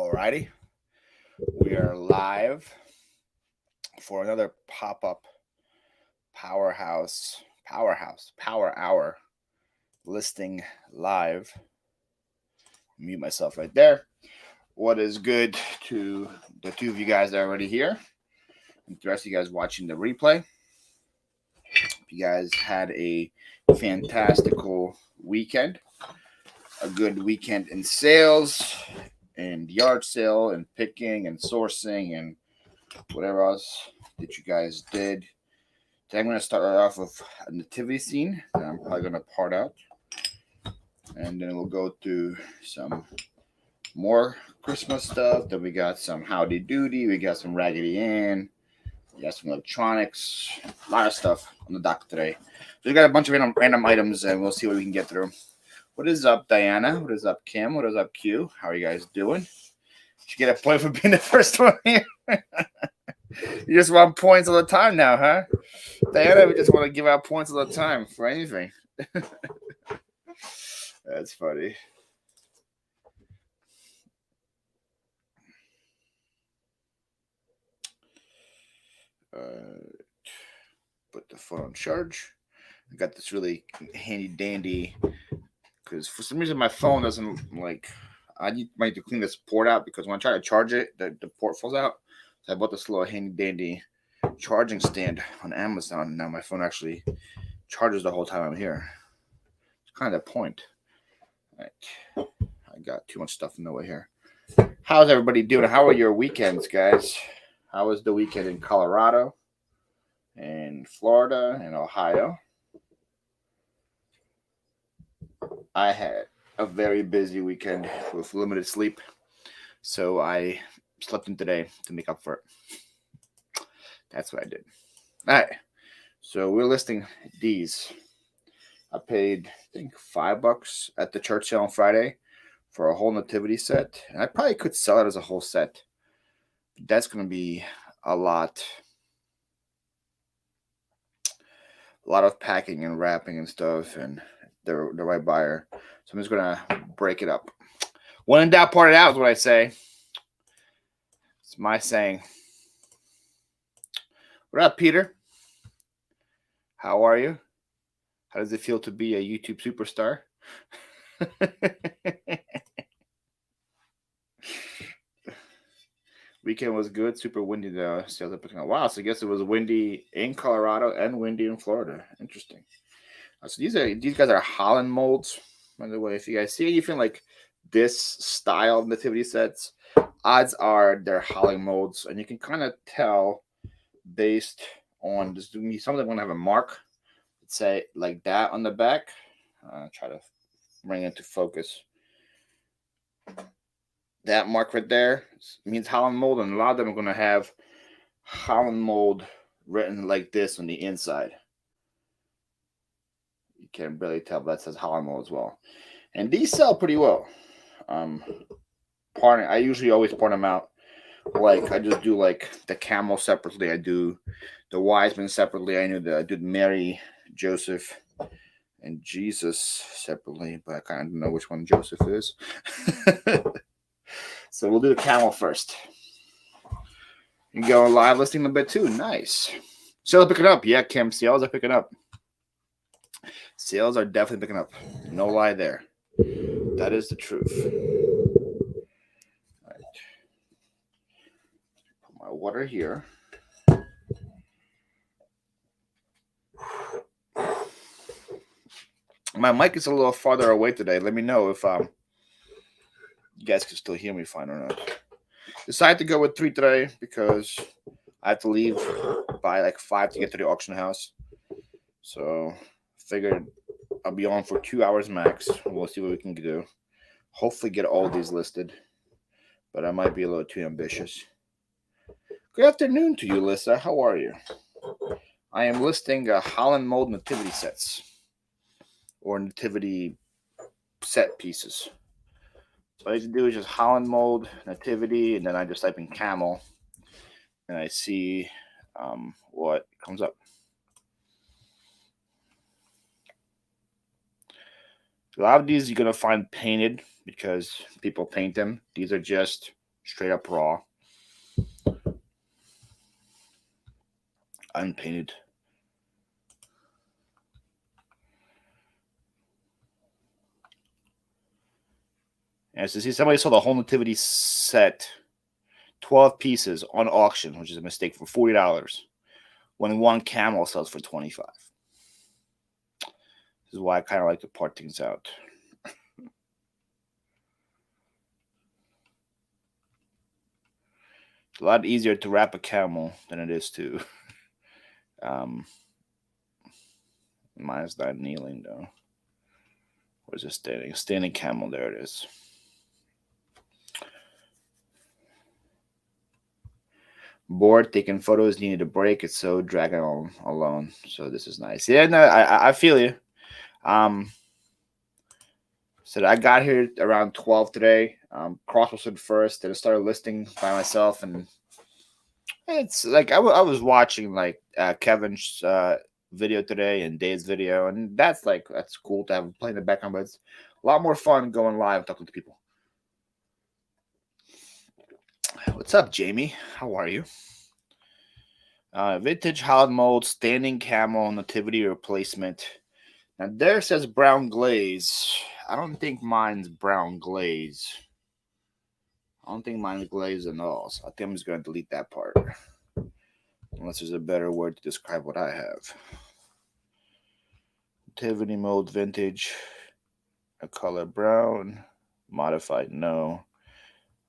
Alrighty, we are live for another pop-up power hour listing live. Mute myself right there. What is good to the two of you guys that are already here, and the rest of you guys watching the replay? You guys had a fantastical weekend, a good weekend in sales and yard sale and picking and sourcing and whatever else that you guys did. Today I'm going to start off with a nativity scene that I'm probably going to part out. And then we'll go through some more Christmas stuff. Then we got some Howdy Doody. We got some Raggedy Ann. We got some electronics. A lot of stuff on the dock today. So we got a bunch of random items, and we'll see what we can get through. What is up, Diana? What is up, Kim? What is up, Q? How are you guys doing? Did you get a point for being the first one here? You just want points all the time now, huh? Diana, we just want to give out points all the time for anything. That's funny. Put the phone on charge. I got this really handy dandy because for some reason my phone doesn't like. I might to clean this port out because when I try to charge it, the port falls out. So I bought this little handy dandy charging stand on Amazon. And now my phone actually charges the whole time I'm here. It's kind of the point. All right. I got too much stuff in the way here. How's everybody doing? How are your weekends, guys? How was the weekend in Colorado and Florida and Ohio? I had a very busy weekend with limited sleep, so I slept in today to make up for it. That's what I did. All right, so we're listing these. I paid, I think, $5 at the church sale on Friday for a whole nativity set, and I probably could sell it as a whole set. That's going to be a lot of packing and wrapping and stuff, and the right buyer. So I'm just going to break it up. When in doubt, part it out is what I say. It's my saying. What up, Peter? How are you? How does it feel to be a YouTube superstar? Weekend was good. Super windy though. Sales are picking up. Wow, so I guess it was windy in Colorado and windy in Florida. Interesting. So these guys are Holland molds. By the way, if you guys see anything like this style of nativity sets, odds are they're Holland molds, and you can kind of tell based on this. Some of them gonna have a mark, let's say like that on the back. Try to bring it into focus. That mark right there means Holland mold, and a lot of them are gonna have Holland mold written like this on the inside. You can barely tell, but that says Holland mold as well. And these sell pretty well. I usually always point them out. Like I just do like the camel separately. I do the wise men separately. I do the Mary, Joseph, and Jesus separately, but I kind of don't know which one Joseph is. So we'll do the camel first. You can go live listing number 2. Nice. Sales are picking up. Yeah, Kim, sales are picking up. Sales are definitely picking up. No lie there. That is the truth. All right. Put my water here. My mic is a little farther away today. Let me know if you guys can still hear me fine or not. Decided to go with 3 today because I have to leave by like 5 to get to the auction house. So figured I'll be on for 2 hours max. We'll see what we can do. Hopefully get all these listed. But I might be a little too ambitious. Good afternoon to you, Lisa. How are you? I am listing Holland mold nativity sets. Or nativity set pieces. So all I have to do is just Holland mold, nativity, and then I just type in camel, and I see what comes up. A lot of these you're going to find painted because people paint them. These are just Straight up raw. Unpainted. And so see, somebody sold a whole nativity set, 12 pieces on auction, which is a mistake, for $40, when one camel sells for $25. This is why I kind of like to part things out. It's a lot easier to wrap a camel than it is to. Mine's not kneeling though. Where's it standing? Standing camel. There it is. Bored, taking photos, needed a break. It's so dragging on alone. So this is nice. Yeah, no, I feel you. So I got here around 12 today. Cross-posted first, then I started listing by myself, and it's like I was watching like Kevin's video today and Dave's video, and that's cool to have play in the background, but it's a lot more fun going live talking to people. What's up, Jamie? How are you? Vintage holiday mold, standing camel, nativity replacement. Now there says brown glaze. I don't think mine's brown glaze. I don't think mine's glazed at all. So I think I'm just going to delete that part. Unless there's a better word to describe what I have. Nativity mold, vintage. A color brown. Modified, no.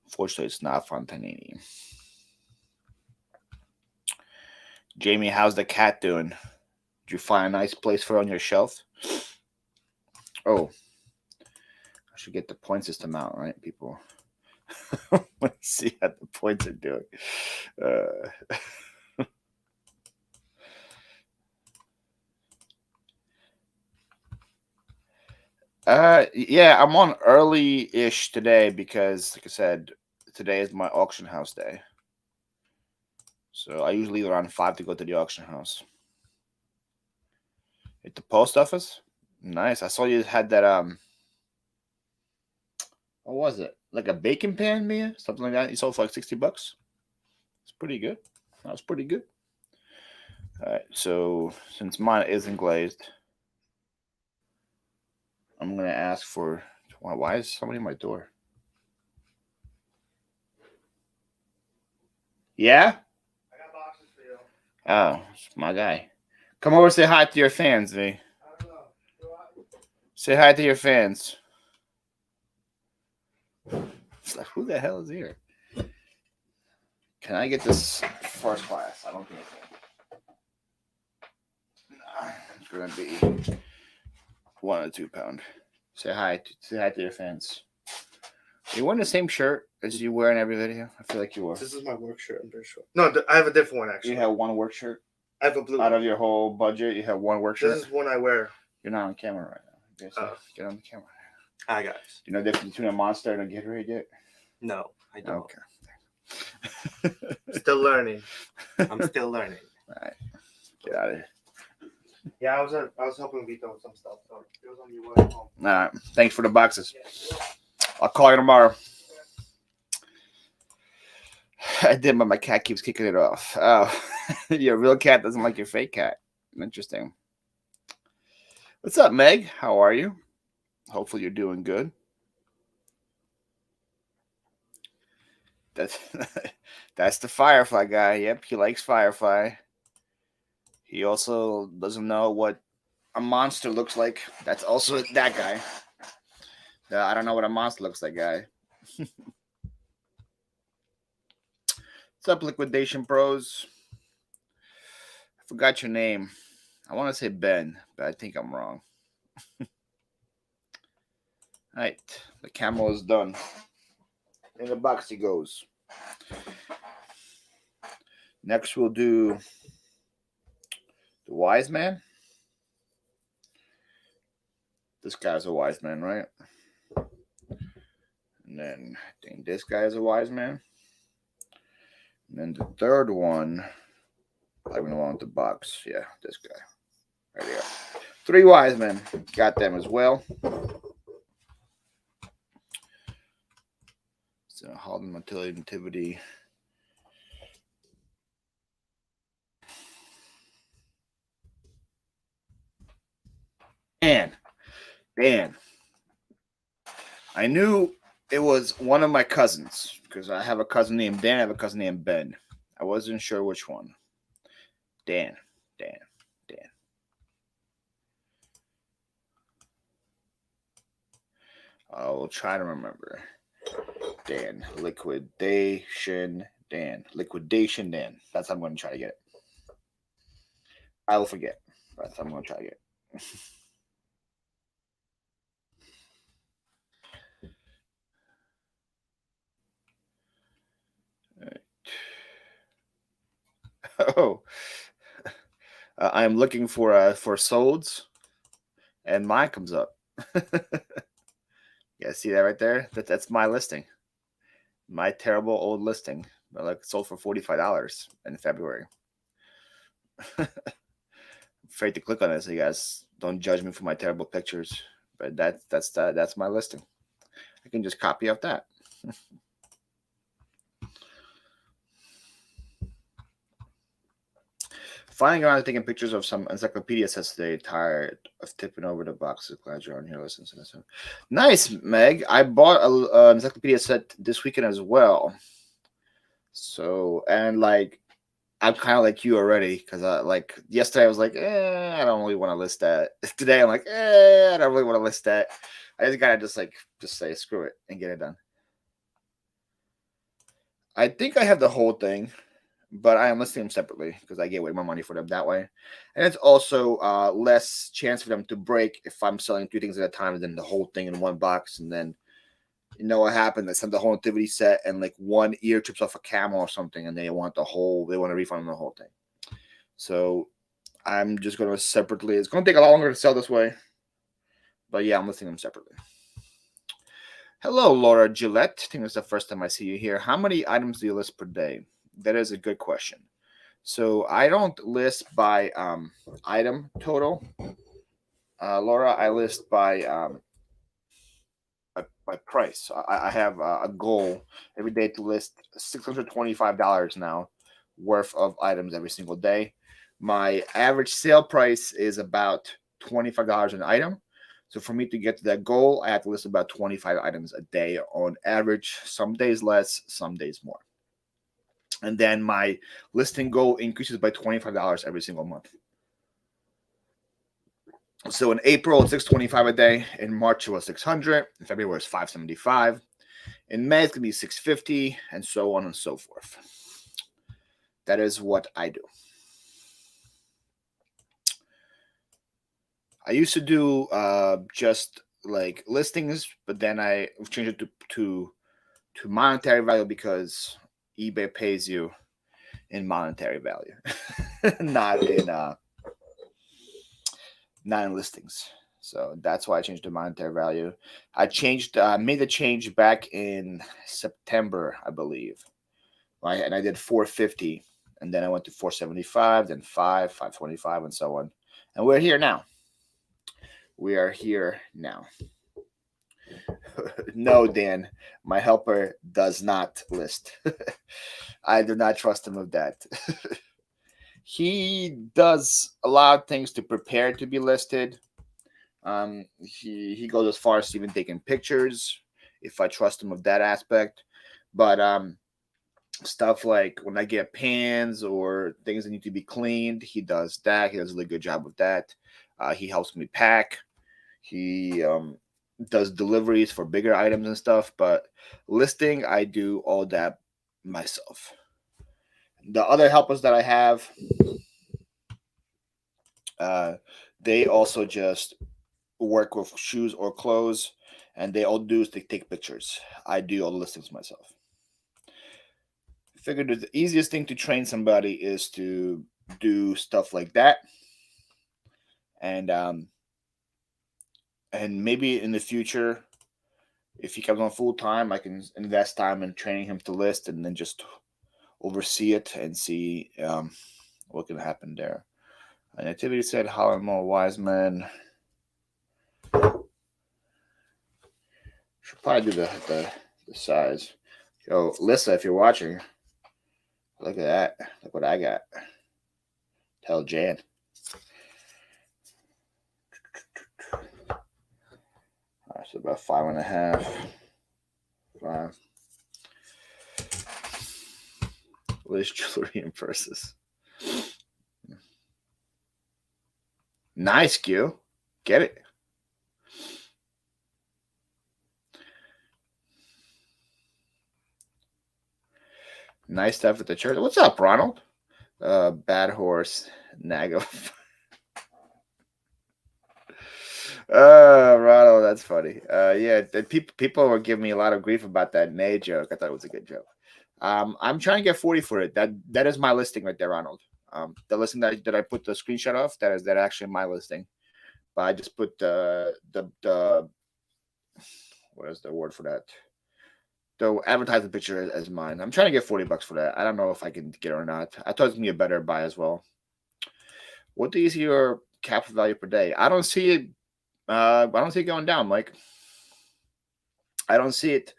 Fortunately, it's not Fontanini. Jamie, how's the cat doing? Did you find a nice place for it on your shelf? Oh, I should get the point system out, right, people? Let's see how the points are doing. Yeah, I'm on early-ish today because, like I said, today is my auction house day. So I usually leave around 5 to go to the auction house. At the post office? Nice. I saw you had that, what was it? Like a bacon pan, Mia? Something like that? You sold for like $60? It's pretty good. That was pretty good. All right, so since mine isn't glazed, I'm going to ask for... Why is somebody at my door? Yeah? I got boxes for you. Oh, it's my guy. Come over and say hi to your fans, V. I don't know. Say hi to your fans. It's like, who the hell is here? Can I get this first class? I don't think I can. It's going to be 1 or 2 pound. Say hi to your fans. Are you wearing the same shirt as you wear in every video? I feel like you were. This is my work shirt, I'm pretty sure. No, I have a different one, actually. You have one work shirt? I have a blue Out one. of your whole budget, you have one work shirt? This is one I wear. You're not on camera right now. Okay, so get on the camera. Hi, guys. Do you know the difference between a Monster and a Gatorade yet? No, I don't. Okay. Still learning. I'm still learning. All right. Get out of here. Yeah, I was helping Vito with some stuff, so it was on your way home. All right. Thanks for the boxes. Yeah. I'll call you tomorrow. I did, but my cat keeps kicking it off. Oh, your real cat doesn't like your fake cat. Interesting. What's up, Meg? How are you? Hopefully you're doing good. That's the Firefly guy. Yep, he likes Firefly. He also doesn't know what a monster looks like. That's also that guy. I don't know what a monster looks like, guy. What's up, Liquidation Pros? I forgot your name. I want to say Ben, but I think I'm wrong. All right, the camel is done. In the box he goes. Next we'll do the wise man. This guy's a wise man, right? And then I think this guy is a wise man. And then the third one, I'm gonna want the box. Yeah, this guy. Right here. 3 wise men. Got them as well. So Holland Motility Nativity. Dan. I knew it was one of my cousins because I have a cousin named Dan. I have a cousin named Ben. I wasn't sure which one. Dan. I will try to remember. Dan. Liquidation Dan. That's how I'm going to try to get it. I will forget. That's how I'm going to try to get it. Oh, I am looking for solds, and mine comes up. Yeah, see that right there? That's my listing. My terrible old listing. Like sold for $45 in February. Afraid to click on it, so you guys don't judge me for my terrible pictures. But that's my listing. I can just copy off that. Finally around taking pictures of some encyclopedia sets today. Tired of tipping over the boxes. Glad you're on here listening to this. Nice, Meg. I bought an encyclopedia set this weekend as well. So, and like, I'm kind of like you already because like yesterday I was like, I don't really want to list that. Today I'm like, I don't really want to list that. I just gotta just say screw it and get it done. I think I have the whole thing, but I am listing them separately because I get way more money for them that way, and it's also less chance for them to break if I'm selling 2 things at a time than the whole thing in one box. And then you know what happened? They sent the whole nativity set, and like one ear trips off a camel or something, and they want a refund on the whole thing. So I'm just going to separately. It's going to take a lot longer to sell this way, but yeah, I'm listing them separately. Hello, Laura Gillette. I think it's the first time I see you here. How many items do you list per day? That is a good question. So I don't list by item total, Laura. I list by price. I have a goal every day to list $625 now worth of items every single day. My average sale price is about $25 an item. So for me to get to that goal, I have to list about 25 items a day on average. Some days less, some days more. And then my listing goal increases by $25 every single month. So in April, it's $625 a day. In March, it was $600. In February, it's $575. In May, it's going to be $650, and so on and so forth. That is what I do. I used to do just like listings, but then I changed it to monetary value because eBay pays you in monetary value, not in listings. So that's why I changed to monetary value. I made the change back in September, I believe. Right, and I did 450, and then I went to 475, then 525, and so on. And we're here now. We are here now. No, Dan, my helper does not list. I do not trust him with that. He does a lot of things to prepare to be listed. He goes as far as even taking pictures, if I trust him with that aspect. But stuff like when I get pans or things that need to be cleaned, he does that. He does a really good job with that. He helps me pack. He does deliveries for bigger items and stuff. But listing, I do all that myself. The other helpers that I have, they also just work with shoes or clothes, and they all do is they take pictures. I do all the listings myself. I figured the easiest thing to train somebody is to do stuff like that, and maybe in the future, if he comes on full time, I can invest time in training him to list, and then just oversee it and see what can happen there. And Activity said, "How am more wise man?" Should probably do the size. Yo, Lissa, if you're watching, look at that. Look what I got. Tell Jan. All right, so about 5.5. 5. Liz jewelry and purses. Nice, Q. Get it. Nice stuff at the church. What's up, Ronald? Bad horse. Nago. Ronald, that's funny. Yeah, people were giving me a lot of grief about that Nay joke. I thought it was a good joke. I'm trying to get 40 for it. That is my listing right there, Ronald. The listing that I put the screenshot of, that is actually my listing. But I just put the what is the word for that? The advertising picture as mine. I'm trying to get $40 for that. I don't know if I can get it or not. I thought it was gonna be a better buy as well. What do you see your capital value per day? I don't see it. I don't see it going down, Mike. I don't see it.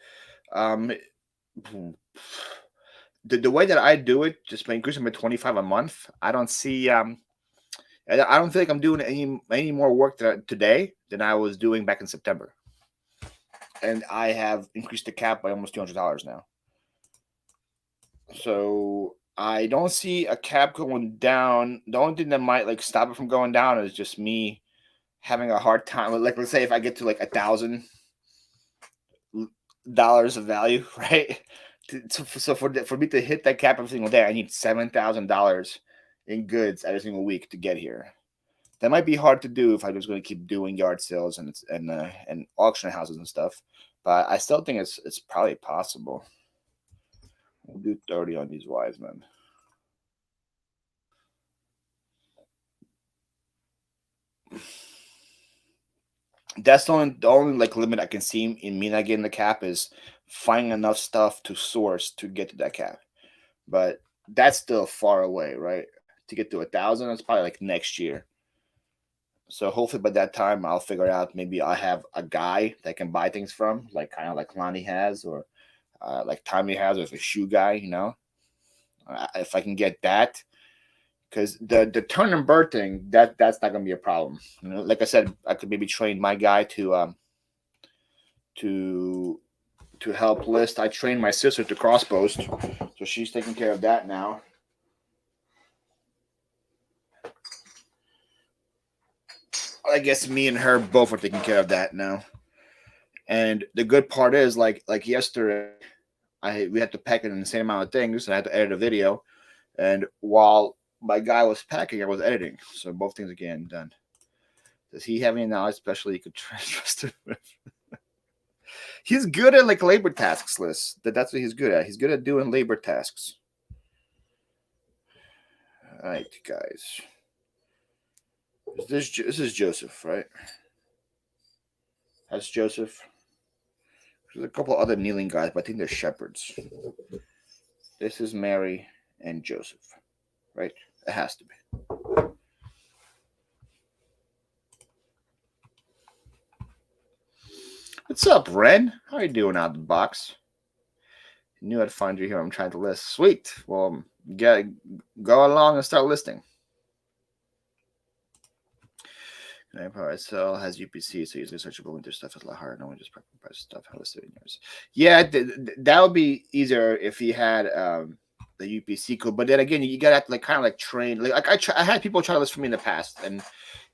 The way that I do it, just by increasing by 25 a month, I don't see. I don't think I'm doing any more work today than I was doing back in September, and I have increased the cap by almost $200 now. So I don't see a cap going down. The only thing that might like stop it from going down is just me having a hard time. Like, let's say if I get to like $1,000 of value, right? So for me to hit that cap every single day, I need $7,000 in goods every single week to get here. That might be hard to do if I was going to keep doing yard sales and auction houses and stuff. But I still think it's probably possible. We'll do 30 on these wise men. That's the only like limit I can see in me not getting the cap is finding enough stuff to source to get to that cap. But that's still far away, right? To get to 1,000, that's probably like next year. So hopefully by that time I'll figure out maybe I have a guy that I can buy things from, like kind of like Lonnie has, or like Tommy has, or if a shoe guy, if I can get that, because the turn and bird thing that's not gonna be a problem. Like I said, I could maybe train my guy to help list. I trained my sister to cross post, so she's taking care of that now. I guess me and her both are taking care of that now. And the good part is, like yesterday, we had to pack in the same amount of things, and I had to edit a video. And while my guy was packing, I was editing, so both things are getting done. Does he have any knowledge, especially you could trust him with? He's good at like labor tasks, Liz. That's what he's good at. He's good at doing labor tasks. All right, guys. This is Joseph, right? That's Joseph. There's a couple other kneeling guys, but I think they're shepherds. This is Mary and Joseph, right? It has to be. What's up, Ren? How are you doing out of the box? Knew I'd find you here. I'm trying to list. Sweet. Well, go along and start listing. Power sell has UPC, so usually searchable winter stuff is a lot harder. No one just price stuff. How is it in yours? Yeah, that would be easier if he had the UPC code. But then again, you got to like kind of like train. Like I had people try to list for me in the past, and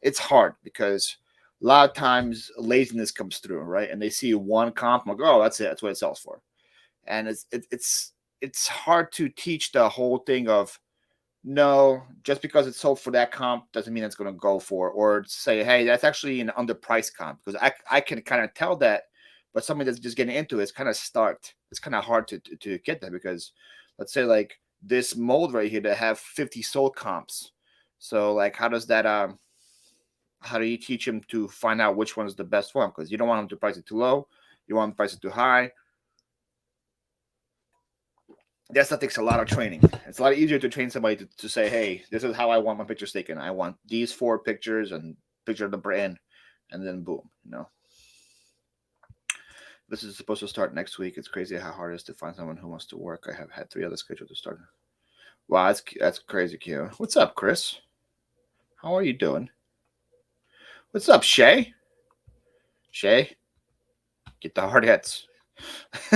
it's hard because a lot of times laziness comes through, right? And they see one comp, I'm like, oh, that's it. That's what it sells for. And it's hard to teach the whole thing of no, just because it's sold for that comp doesn't mean it's going to go for, or say, hey, that's actually an underpriced comp, because I can kind of tell that, but somebody that's just getting into it's kind of hard to get that, because let's say like this mold right here that have 50 sold comps. So like, how do you teach him to find out which one is the best one? Because you don't want him to price it too low. You want him to price it too high. That takes a lot of training. It's a lot easier to train somebody to say, hey, this is how I want my pictures taken. I want these 4 pictures and picture of the brand, and then boom, This is supposed to start next week. It's crazy how hard it is to find someone who wants to work. I have had 3 others scheduled to start. Wow, that's crazy, Q. What's up, Chris? How are you doing? What's up, Shay? Shay, get the hard hats.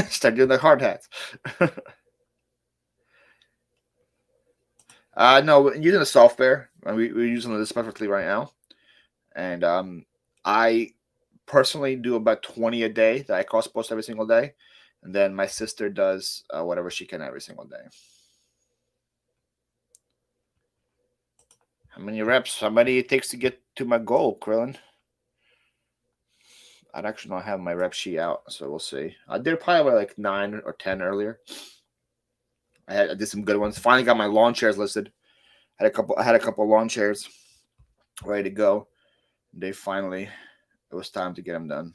Start doing the hard hats. No, we're using a software. We're using this perfectly right now, and I personally do about 20 a day that I cost post every single day, and then my sister does whatever she can every single day. How many reps? How many it takes to get to my goal, Krillin? I'd actually not have my rep sheet out, so we'll see. I did probably like 9 or 10 earlier. I did some good ones. Finally got my lawn chairs listed. I had a couple lawn chairs ready to go. It was time to get them done.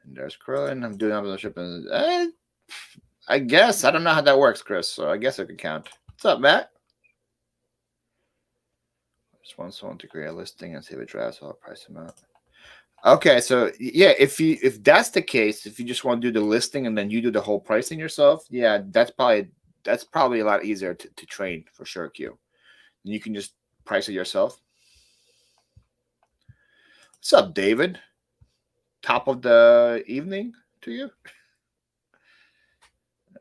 And there's Krillin. I'm doing Amazon shipping. I guess I don't know how that works, Chris. So I guess it could count. What's up, Matt? Just want someone to create a listing and save a draft, so I'll price them out. Okay, so yeah, if that's the case, if you just want to do the listing and then you do the whole pricing yourself, yeah, that's probably a lot easier to train for sure, Q. You can just price it yourself. What's up, David? Top of the evening to you.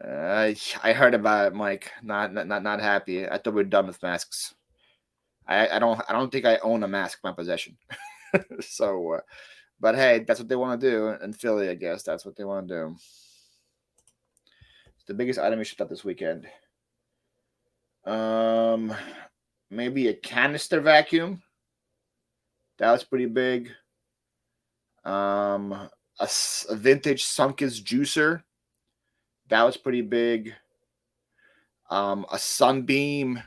I heard about it, Mike. Not happy. I thought we were done with masks. I don't think I own a mask in my possession. So, but hey, that's what they want to do in Philly. I guess that's what they want to do. It's the biggest item we shipped out this weekend. Maybe a canister vacuum. That was pretty big. A vintage Sunkist juicer. That was pretty big. A sunbeam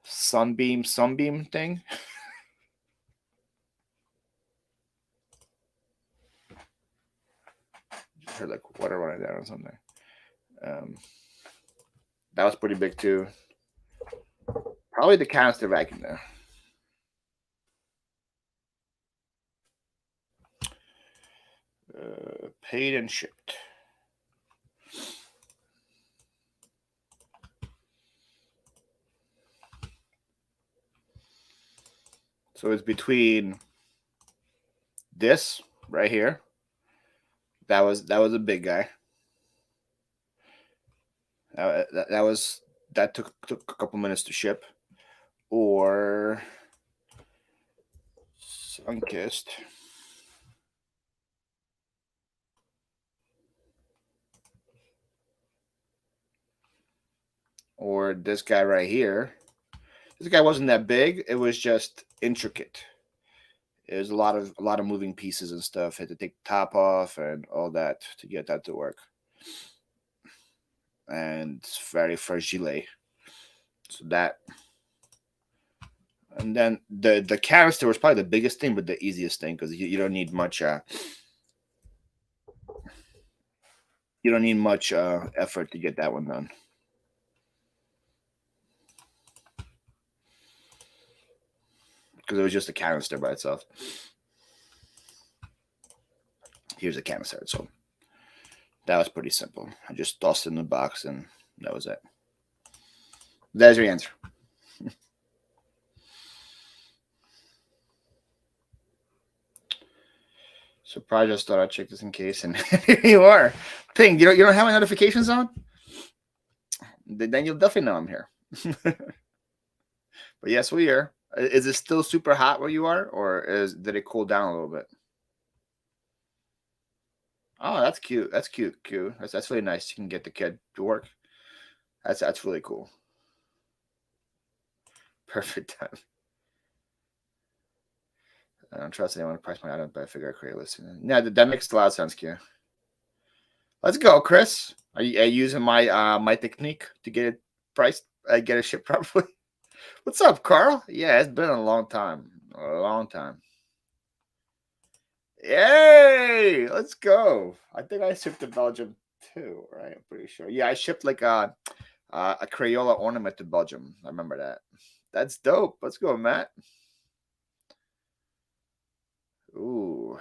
thing. Just heard like water running down or something. That was pretty big too. Probably the canister vacuum there. Paid and shipped. So it's between this right here. That was a big guy. That took a couple minutes to ship. Or Sunkist. Or this guy right here. This guy wasn't that big. It was just intricate. It was a lot of moving pieces and stuff. Had to take the top off and all that to get that to work. And it's very fragile. So that, and then the canister was probably the biggest thing, but the easiest thing because you don't need much. You don't need much effort to get that one done. Because it was just a canister by itself. Here's a canister. So that was pretty simple. I just tossed it in the box and that was it. There's your answer. Surprise! Just thought I'd check this in case, and here you are. Ping, you don't have my notifications on? Then you'll definitely know I'm here. But yes, we are. Is it still super hot where you are, or did it cool down a little bit? Oh, that's cute. That's cute. That's really nice. You can get the kid to work. That's really cool. Perfect time. I don't trust anyone to price my item, but I figure I create a list. Yeah, that makes a lot of sense, Q. Let's go, Chris. Are you using my my technique to get it priced? Get it shipped properly? What's up, Carl? Yeah, it's been a long time. A long time. Yay! Let's go. I think I shipped to Belgium too, right? I'm pretty sure. Yeah, I shipped like a Crayola ornament to Belgium. I remember that. That's dope. Let's go, Matt. Ooh.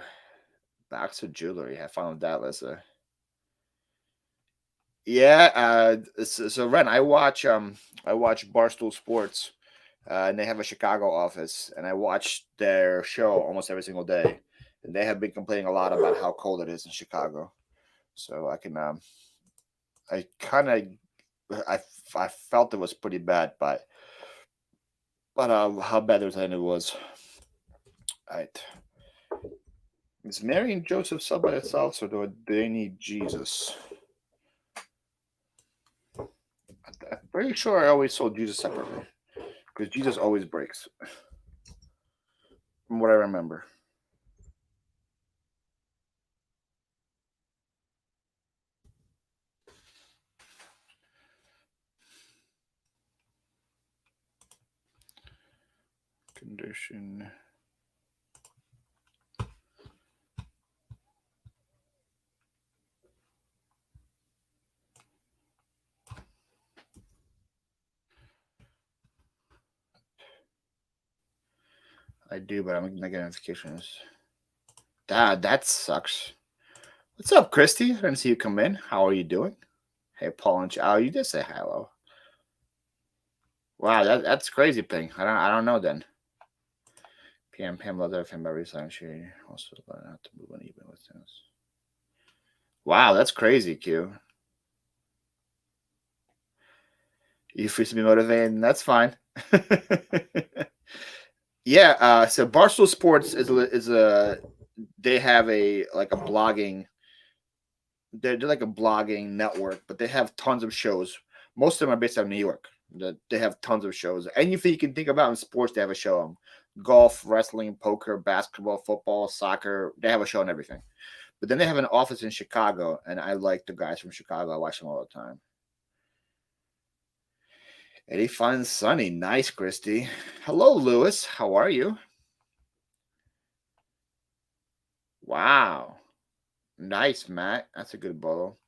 Box of jewelry. I found that, Lissa. Yeah. So Ren, I watch Barstool Sports, and they have a Chicago office, and I watch their show almost every single day. And they have been complaining a lot about how cold it is in Chicago. So I kind of, I felt it was pretty bad, but how bad it was. Right. Is Mary and Joseph sub by themselves, or do they need Jesus? I'm pretty sure I always sold Jesus separately because Jesus always breaks, from what I remember. Condition. I do, but I'm not getting notifications. That sucks. What's up, Christy? I didn't see you come in. How are you doing? Hey, Paul and oh, you did say hello. Wow, that's crazy, Ping. I don't know then. PM Pam Leather FM by Reselling. She also learned how to move uneven with this. Wow, that's crazy, Q. You free to be motivated, and that's fine. Yeah, so Barstool Sports is a they have a like a blogging they're like a blogging network, but they have tons of shows. Most of them are based out of New York. They have tons of shows. Anything you can think about in sports, they have a show on. Golf, wrestling, poker, basketball, football, soccer. They have a show on everything. But then they have an office in Chicago, and I like the guys from Chicago. I watch them all the time. 85 and sunny. Nice, Christy. Hello, Lewis. How are you? Wow. Nice, Matt. That's a good bottle.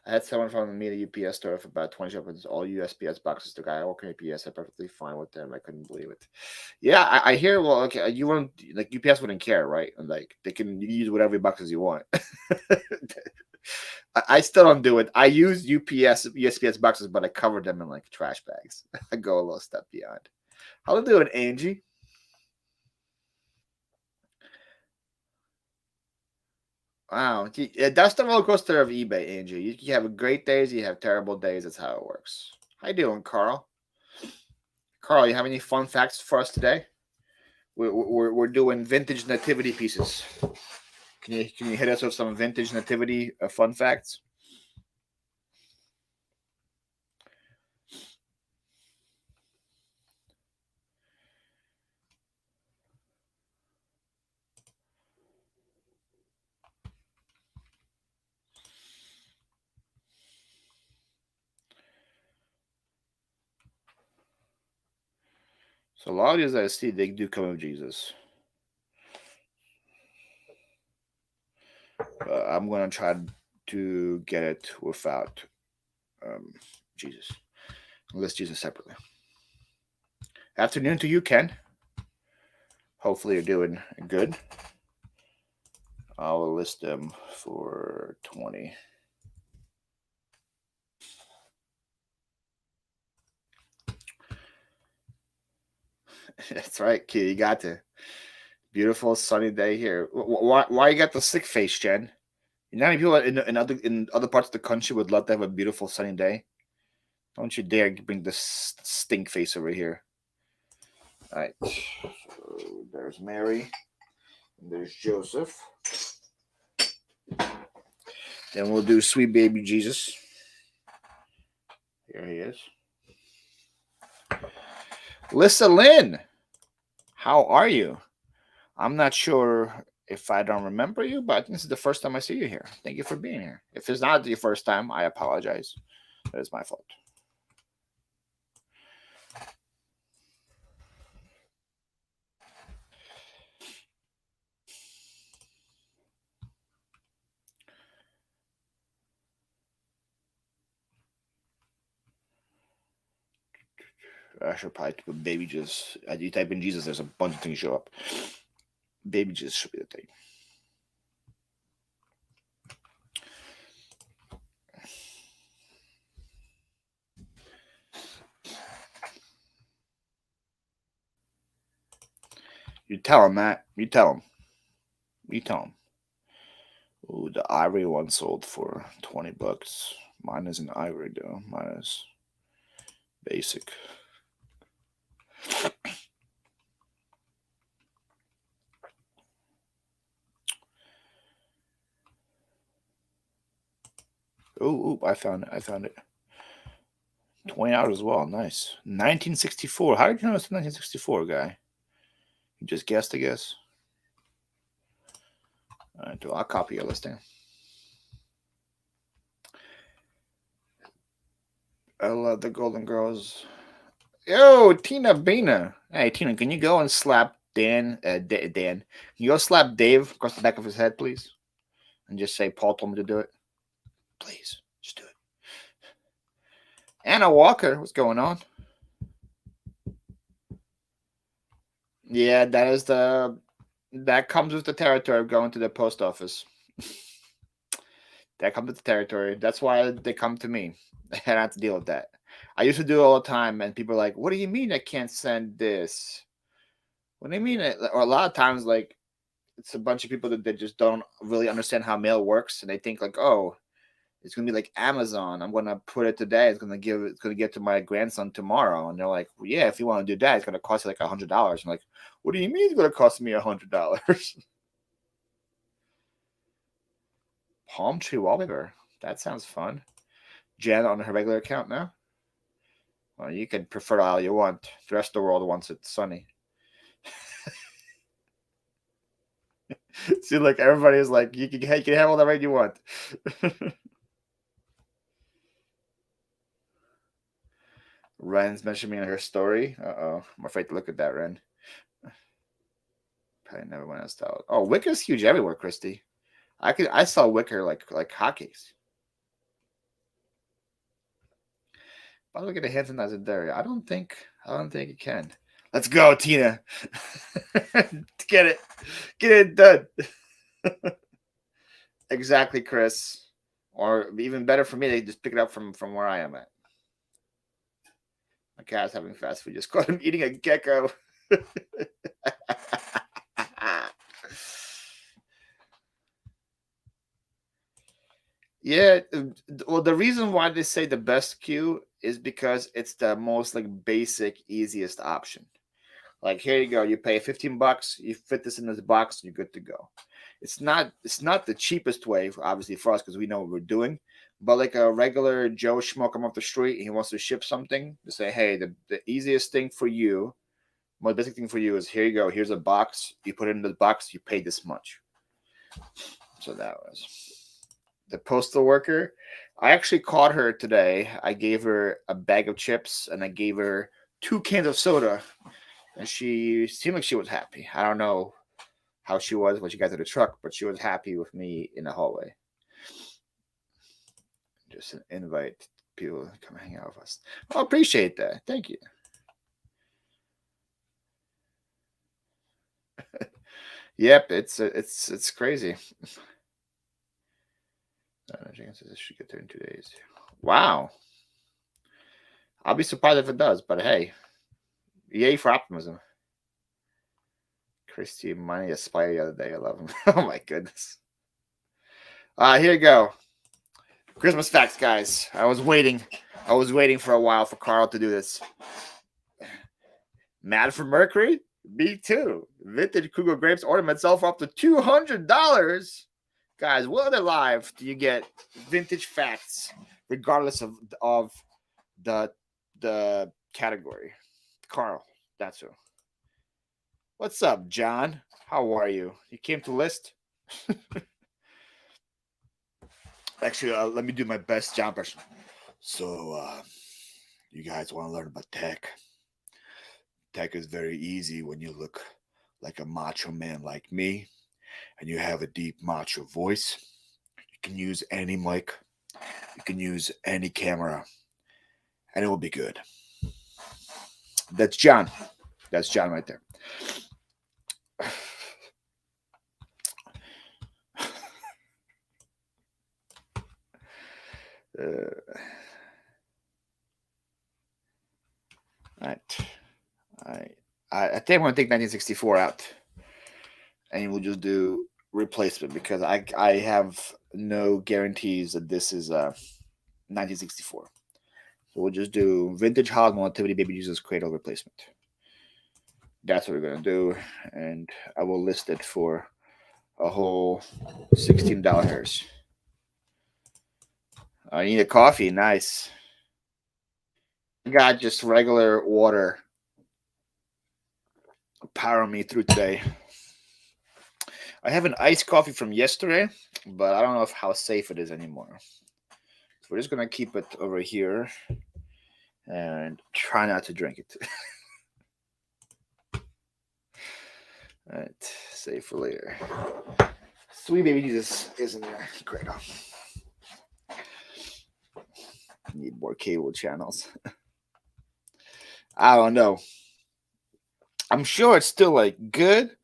I had someone from me at a UPS store for about 20 shepherds, all USPS boxes. The guy, okay, UPS, I'm perfectly fine with them. I couldn't believe it. Yeah, I hear. Well, okay, you want like UPS wouldn't care, right? And like they can use whatever boxes you want. I still don't do it. I use USPS boxes, but I cover them in like trash bags. I go a little step beyond. How you doing, Angie? Wow, that's the roller coaster of eBay, Angie. You have great days, you have terrible days. That's how it works. How you doing, Carl? Carl, you have any fun facts for us today? We're doing vintage nativity pieces. Can you hit us with some vintage nativity fun facts? So a lot of these I see, they do come of Jesus. I'm gonna try to get it without Jesus. List Jesus separately. Afternoon to you, Ken. Hopefully you're doing good. I'll list them for 20. That's right, kid. You got to. Beautiful sunny day here. Why you got the sick face, Jen? You know how many people in other parts of the country would love to have a beautiful sunny day? Don't you dare bring this stink face over here. All right. So there's Mary. And there's Joseph. Then we'll do sweet baby Jesus. Here he is. Lissa Lynn, how are you? I'm not sure if I don't remember you, but this is the first time I see you here. Thank you for being here. If it's not your first time, I apologize. That is my fault. I should probably put baby Jesus. As you type in Jesus, there's a bunch of things show up. Baby Jesus should be the thing. You tell him, Matt. You tell him. You tell him. Ooh, the ivory one sold for $20. Mine isn't ivory though. Mine is basic. Ooh, I found it. I found it. $20 as well. Nice. 1964. How did you know it's 1964, guy? You just guessed, I guess. All right, well, I'll copy your listing. I love the Golden Girls. Yo, Tina Bina. Hey, Tina, can you go and slap Dan? Dan, can you go slap Dave across the back of his head, please? And just say Paul told me to do it. Please, just do it. Anna Walker, what's going on? Yeah, that comes with the territory of going to the post office. That comes with the territory. That's why they come to me. I don't have to deal with that. I used to do it all the time, and people are like, "What do you mean I can't send this? What do you mean?" Or a lot of times, like, it's a bunch of people that just don't really understand how mail works, and they think like, "Oh, it's gonna be like Amazon. I'm gonna put it today. It's gonna get to my grandson tomorrow." And they're like, well, "Yeah, if you want to do that, it's gonna cost you like $100." I'm like, "What do you mean it's gonna cost me $100?" Palm tree wallpaper. That sounds fun. Jen on her regular account now. Well, you can prefer all you want. The rest of the world wants it sunny. See, like everybody's like, you can have all the rain you want. Ren's mentioned me in her story. Uh-oh. I'm afraid to look at that, Ren. Probably never went else out. Oh, Wicker's huge everywhere, Christy. I saw Wicker like hotcakes. By the way, get a hand sanitizer. I don't think it can. Let's go, Tina. Get it done. Exactly, Chris. Or even better for me, they just pick it up from where I am at. My cat's having fast food. Just caught him eating a gecko. Yeah, well, the reason why they say the best queue is because it's the most like basic, easiest option. Like, here you go, you pay $15, you fit this in this box, you're good to go. It's not the cheapest way, obviously, for us because we know what we're doing. But like a regular Joe schmo come off the street and he wants to ship something, to say, hey, the easiest thing for you, most basic thing for you is here you go, here's a box, you put it in the box, you pay this much. So that was the postal worker. I actually caught her today. I gave her a bag of chips and I gave her 2 cans of soda, and she seemed like she was happy. I don't know how she was when she got to the truck, but she was happy with me in the hallway. Just an invite people to come hang out with us. I appreciate that. Thank you. Yep, it's crazy. It should get there in 2 days. Wow. I'll be surprised if it does, but hey, yay for optimism. Christy Money Aspire the other day. I love him. Oh my goodness. Here you go. Christmas facts, guys. I was waiting for a while for Carl to do this. Mad for Mercury? Me too. Vintage Kruger grapes ornaments sell for up to $200. Guys, what other live do you get vintage facts, regardless of the category? Carl, that's who. What's up, John? How are you? You came to list? Actually, let me do my best John impression. So, you guys want to learn about tech? Tech is very easy when you look like a macho man like me and you have a deep macho voice. You can use any mic, you can use any camera, and it will be good. That's John. That's John right there. Right. I think I'm going to take 1964 out. and we'll just do replacement because I have no guarantees that this is 1964. So we'll just do vintage Hosmo nativity baby Jesus cradle replacement. That's what we're gonna do, and I will list it for a whole $16. I need a coffee. Nice. I got just regular water powering me through today. I have an iced coffee from yesterday, but I don't know if how safe it is anymore. So we're just gonna keep it over here and try not to drink it. All right, save for later. Sweet baby Jesus is in there. Great. Need more cable channels. I don't know. I'm sure it's still like good.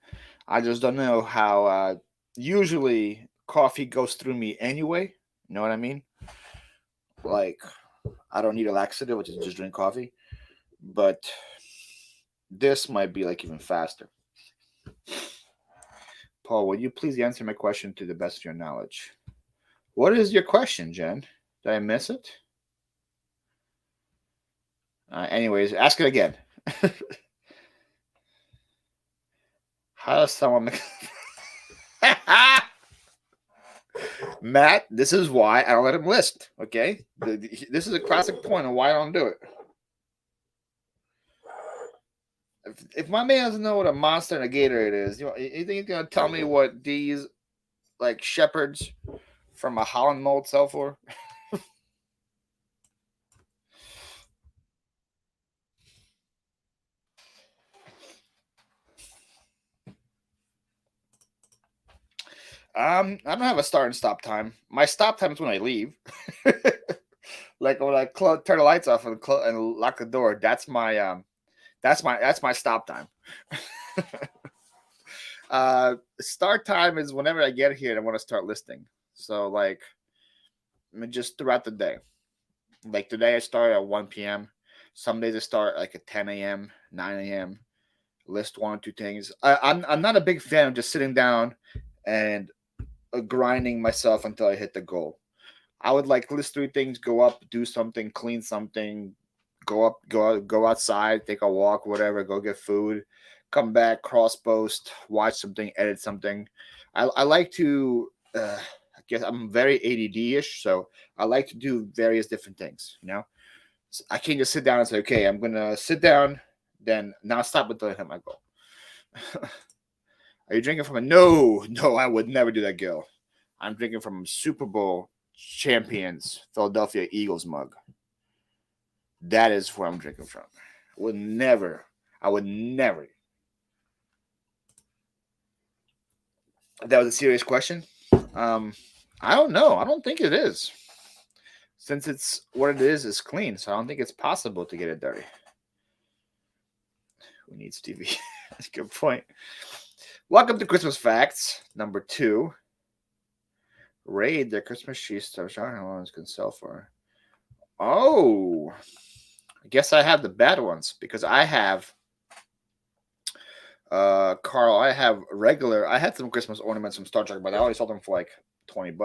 I just don't know how. Usually, coffee goes through me anyway. You know what I mean? Like, I don't need a laxative, which is just drink coffee. But this might be like even faster. Paul, would you please answer my question to the best of your knowledge? What is your question, Jen? Did I miss it? Anyways, ask it again. How does someone make... Matt, this is why I don't let him list, okay? This is a classic point of why I don't do it. If my man doesn't know what a monster and a Gatorade is, you think he's going to tell me what these, like, shepherds from a Holland mold sell for? I don't have a start and stop time. My stop time is when I leave. Like when I turn the lights off and lock the door. That's my stop time. Start time is whenever I get here and I want to start listing. So like, just throughout the day. Like today, I start at 1 p.m. Some days I start like at 10 a.m., 9 a.m. List one or two things. I'm not a big fan of just sitting down and grinding myself until I hit the goal. I would like list three things, go up, do something, clean something, go outside, take a walk, whatever, go get food, come back, cross post, watch something, edit something. I like to, I guess I'm very ADD-ish, so I like to do various different things, you know? So I can't just sit down and say, okay, I'm going to sit down, then now stop until I hit my goal. Are you drinking from a... No, I would never do that, Gil. I'm drinking from Super Bowl champions Philadelphia Eagles mug. That is where I'm drinking from. I would never. That was a serious question. I don't know. I don't think it is. Since it's what it is clean, so I don't think it's possible to get it dirty. Who needs TV? That's a good point. Welcome to Christmas Facts, number 2. Raid their Christmas tree stuff. How long can sell for? Oh, I guess I have the bad ones because I have, Carl. I have regular. I had some Christmas ornaments from Star Trek, but I always sold them for like $20.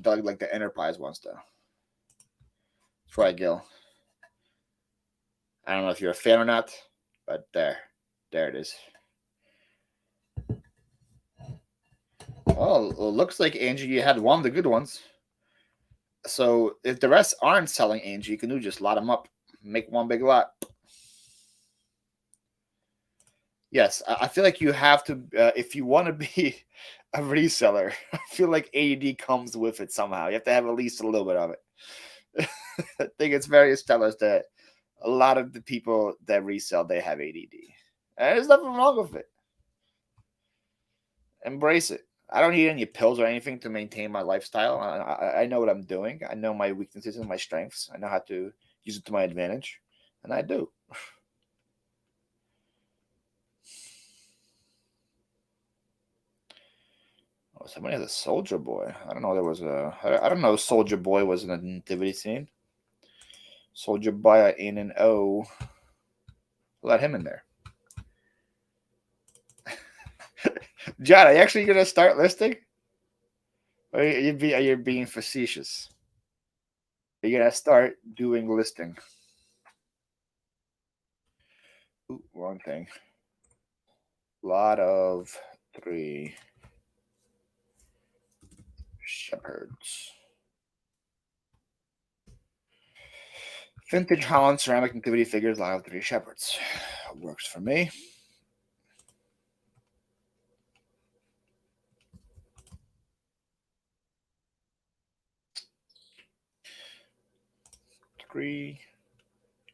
Like the Enterprise ones, though. That's right, Gil. I don't know if you're a fan or not, but there it is. Well, it looks like, Angie, you had one of the good ones. So if the rest aren't selling, Angie, you can just lot them up. Make one big lot. Yes, I feel like you have to, if you want to be a reseller, I feel like AED comes with it somehow. You have to have at least a little bit of it. I think it's very established that a lot of the people that resell, they have ADD. And there's nothing wrong with it. Embrace it. I don't need any pills or anything to maintain my lifestyle. I know what I'm doing. I know my weaknesses and my strengths. I know how to use it to my advantage, and I do. Oh, somebody has a Soldier Boy. I don't know. I don't know. Soldier Boy was in a nativity scene. Soldier Boy in an O. Let him in there. John, are you actually gonna start listing? Or are you being facetious? Are you gonna start doing listing? Ooh, wrong thing. Lot of 3 shepherds. Vintage Holland ceramic nativity figures, lot of 3 shepherds. Works for me. Three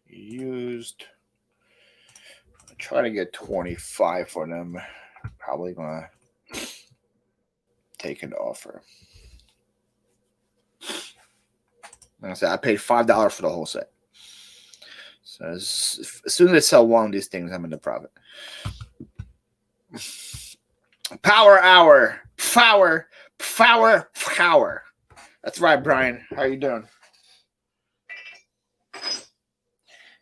used. I'm trying to get 25 for them. Probably gonna take an offer. Like I said, I paid $5 for the whole set. So as soon as I sell one of these things, I'm in the profit. Power hour, power. That's right, Brian. How you doing?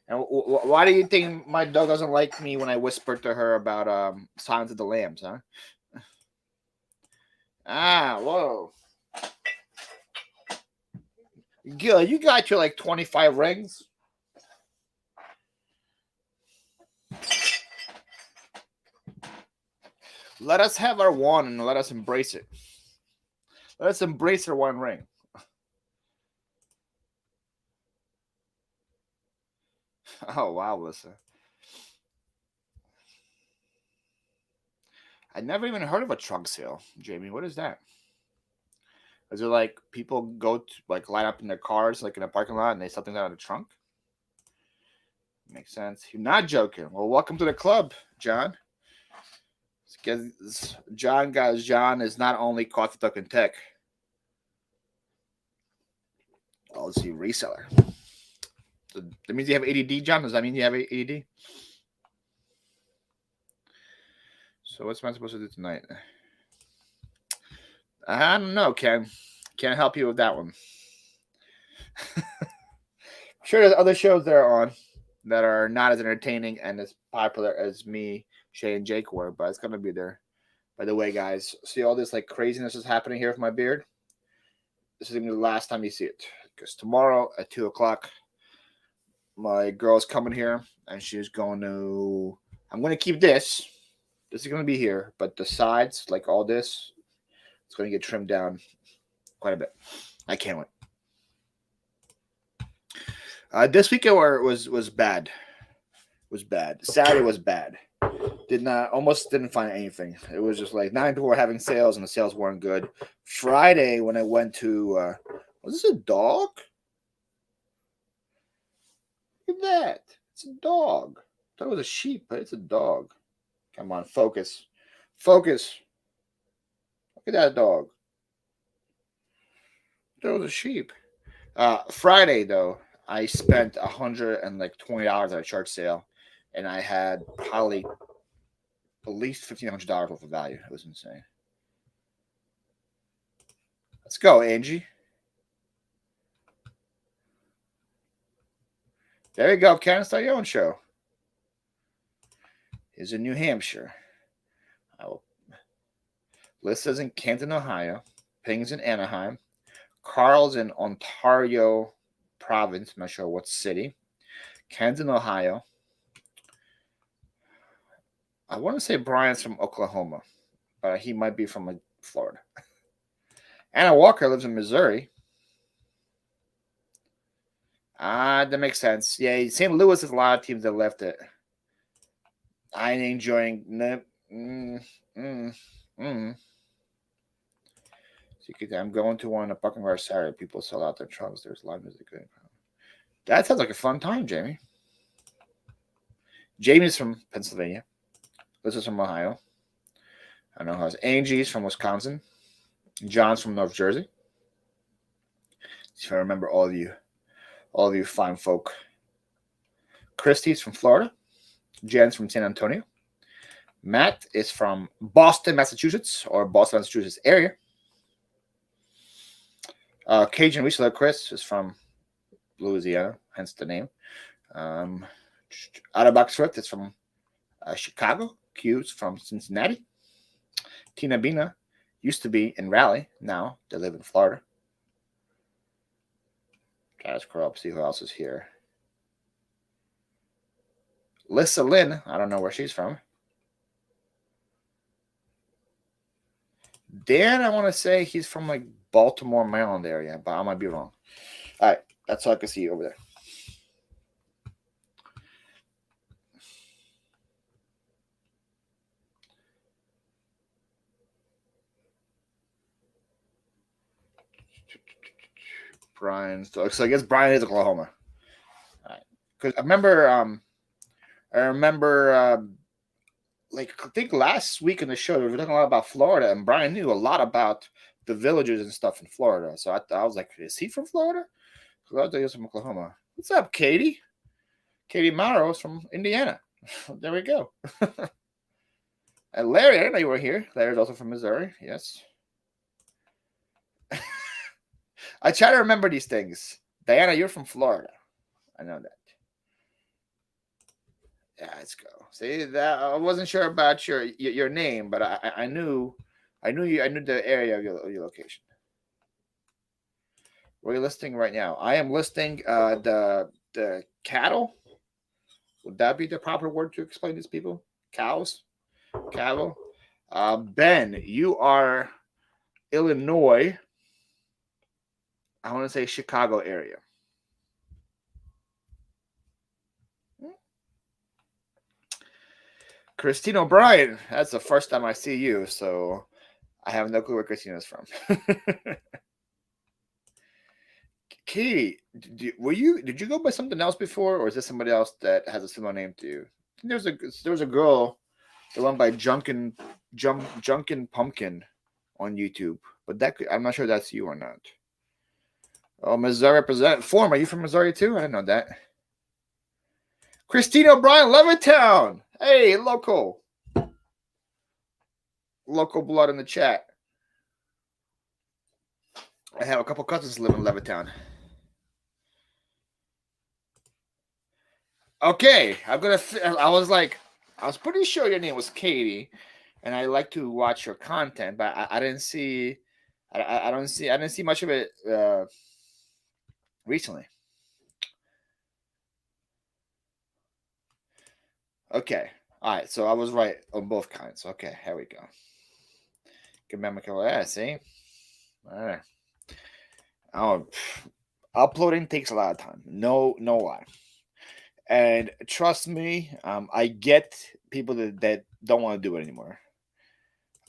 And why do you think my dog doesn't like me when I whispered to her about Silence of the Lambs, huh? Ah, whoa. Good. You got your like 25 rings. Let us have our one and let us embrace it. Let us embrace our one ring. Oh, wow, Lisa. I never even heard of a trunk sale, Jamie. What is that? Is it like people go to like line up in their cars like in a parking lot and they something out of the trunk? Makes sense. You're not joking. Well, welcome to the club, John. Because John is not only coffee talk and tech. Oh, let's see, reseller. So that means you have ADD, John. Does that mean you have ADD? So what's am I supposed to do tonight? I don't know, Ken. Can't help you with that one. Sure, there's other shows that are on that are not as entertaining and as popular as me, Shay, and Jake were, but it's gonna be there. By the way, guys, see all this like craziness is happening here with my beard? This is gonna be the last time you see it. Because tomorrow at 2:00, my girl's coming here and she's going to I'm gonna keep this. This is gonna be here, but the sides, like all this, it's gonna get trimmed down quite a bit. I can't wait. This weekend was bad. Was bad. Saturday was bad. Almost didn't find anything. It was just like 9 people were having sales and the sales weren't good. Friday when I went to was this a dog? Look at that. It's a dog. I thought it was a sheep, but it's a dog. Come on, focus. Focus. Look at that dog. I thought it was a sheep. Friday though, I spent $120 at a church sale, and I had probably at least $1,500 worth of value. It was insane. Let's go, Angie. There you go, Ken. Start your own show. Here's in New Hampshire. Lisa's in Canton, Ohio. Ping's in Anaheim. Carl's in Ontario province. I'm not sure what city. Canton, Ohio. I want to say Brian's from Oklahoma, but he might be from Florida. Anna Walker lives in Missouri. That makes sense. Yeah, St. Louis has a lot of teams that left it. I ain't enjoying. I'm going to one in a parking lot Saturday. People sell out their trunks. There's live music. That sounds like a fun time, Jamie. Jamie's from Pennsylvania. Lisa's from Ohio. I know how's Angie's from Wisconsin. John's from North Jersey. If I remember all of you fine folk. Christy's from Florida. Jen's from San Antonio. Matt is from Boston, Massachusetts, or Boston, Massachusetts area. Cajun Reseller Chris is from Louisiana, hence the name. Out of Box Swift is from Chicago. Q's from Cincinnati. Tina Bina used to be in Raleigh. Now they live in Florida. Try to scroll up, see who else is here. Lissa Lynn, I don't know where she's from. Dan, I want to say he's from like Baltimore, Maryland area, but I might be wrong. All right, that's all I can see over there. Brian, so I guess Brian is Oklahoma. All right, because I remember, like I think last week in the show we were talking a lot about Florida, and Brian knew a lot about the villages and stuff in Florida. So I was like, is he from Florida? Because I thought he was from Oklahoma. What's up, Katie? Katie Morrow is from Indiana. There we go. And Larry, I didn't know you were here. Larry's also from Missouri. Yes. I try to remember these things. Diana, you're from Florida. I know that. Yeah, let's go. See that I wasn't sure about your name, but I knew the area of your location. What are you listing right now? I am listing the cattle. Would that be the proper word to explain these people? Cows, cattle. Ben, you are Illinois. I want to say Chicago area. Christine O'Brien. That's the first time I see you, so I have no clue where Christina's from. Katie, did you go by something else before, or is this somebody else that has a similar name to you? There was a girl that went by Junkin Pumpkin on YouTube, but I'm not sure that's you or not. Oh, Missouri representative. Form, are you from Missouri too? I didn't know that. Christine O'Brien, Levittown. Hey, local blood in the chat. I have a couple cousins live in Levittown. Okay, I was pretty sure your name was Katie, and I like to watch your content, but I didn't see, I didn't see much of it recently. Okay, all right, so I was right on both kinds. Okay, here we go. Good memory, yeah, see, all right. Oh, uploading takes a lot of time. No lie. And trust me, I get people that don't want to do it anymore.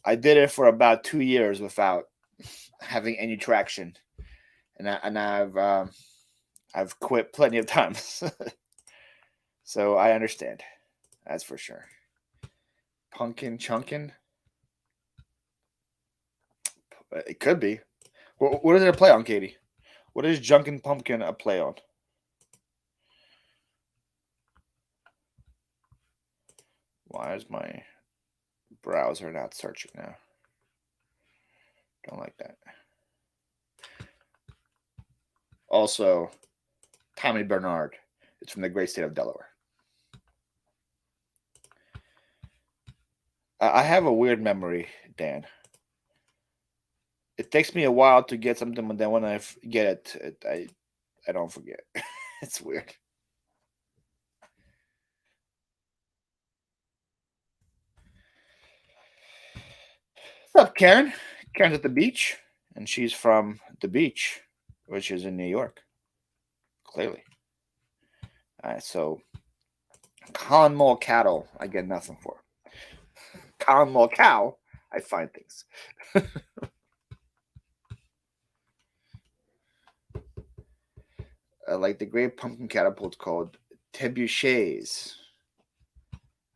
I did it for about 2 years without having any traction, and I've quit plenty of times. So I understand. That's for sure. Pumpkin chunkin. It could be. What is it a play on, Katie? What is Junkin Pumpkin a play on? Why is my browser not searching now? Don't like that. Also, Tommy Bernard. It's from the great state of Delaware. I have a weird memory, Dan. It takes me a while to get something, but then when I get it, I don't forget. It's weird. What's up, Karen? Karen's at the beach, and she's from the beach, which is in New York. Clearly. All right, so Colin Mole cattle, I get nothing for. Colin Mole cow, I find things. Like the Great Pumpkin Catapult called trebuchets.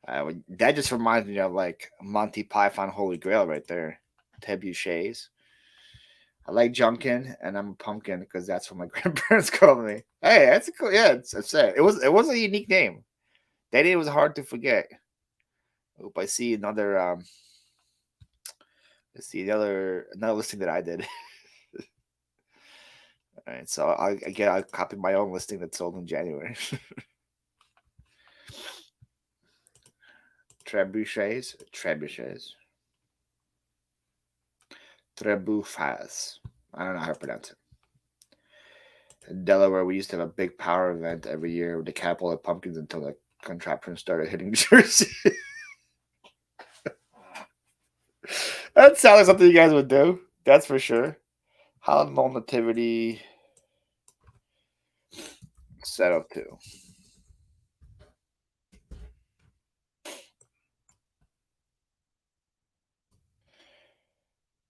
That just reminds me of like Monty Python Holy Grail right there. Trebuchets. I like Junkin, and I'm a pumpkin because that's what my grandparents called me. Hey, that's a cool. Yeah, it's sad. It was a unique name. That name was hard to forget. I hope I see another. Let's see another listing that I did. All right, so I copied my own listing that sold in January. Trebuchets. Trebufas. I don't know how to pronounce it. In Delaware, we used to have a big power event every year with the Capitol of Pumpkins until the contraption started hitting Jersey. That sounds like something you guys would do. That's for sure. Holland Mall Nativity setup too.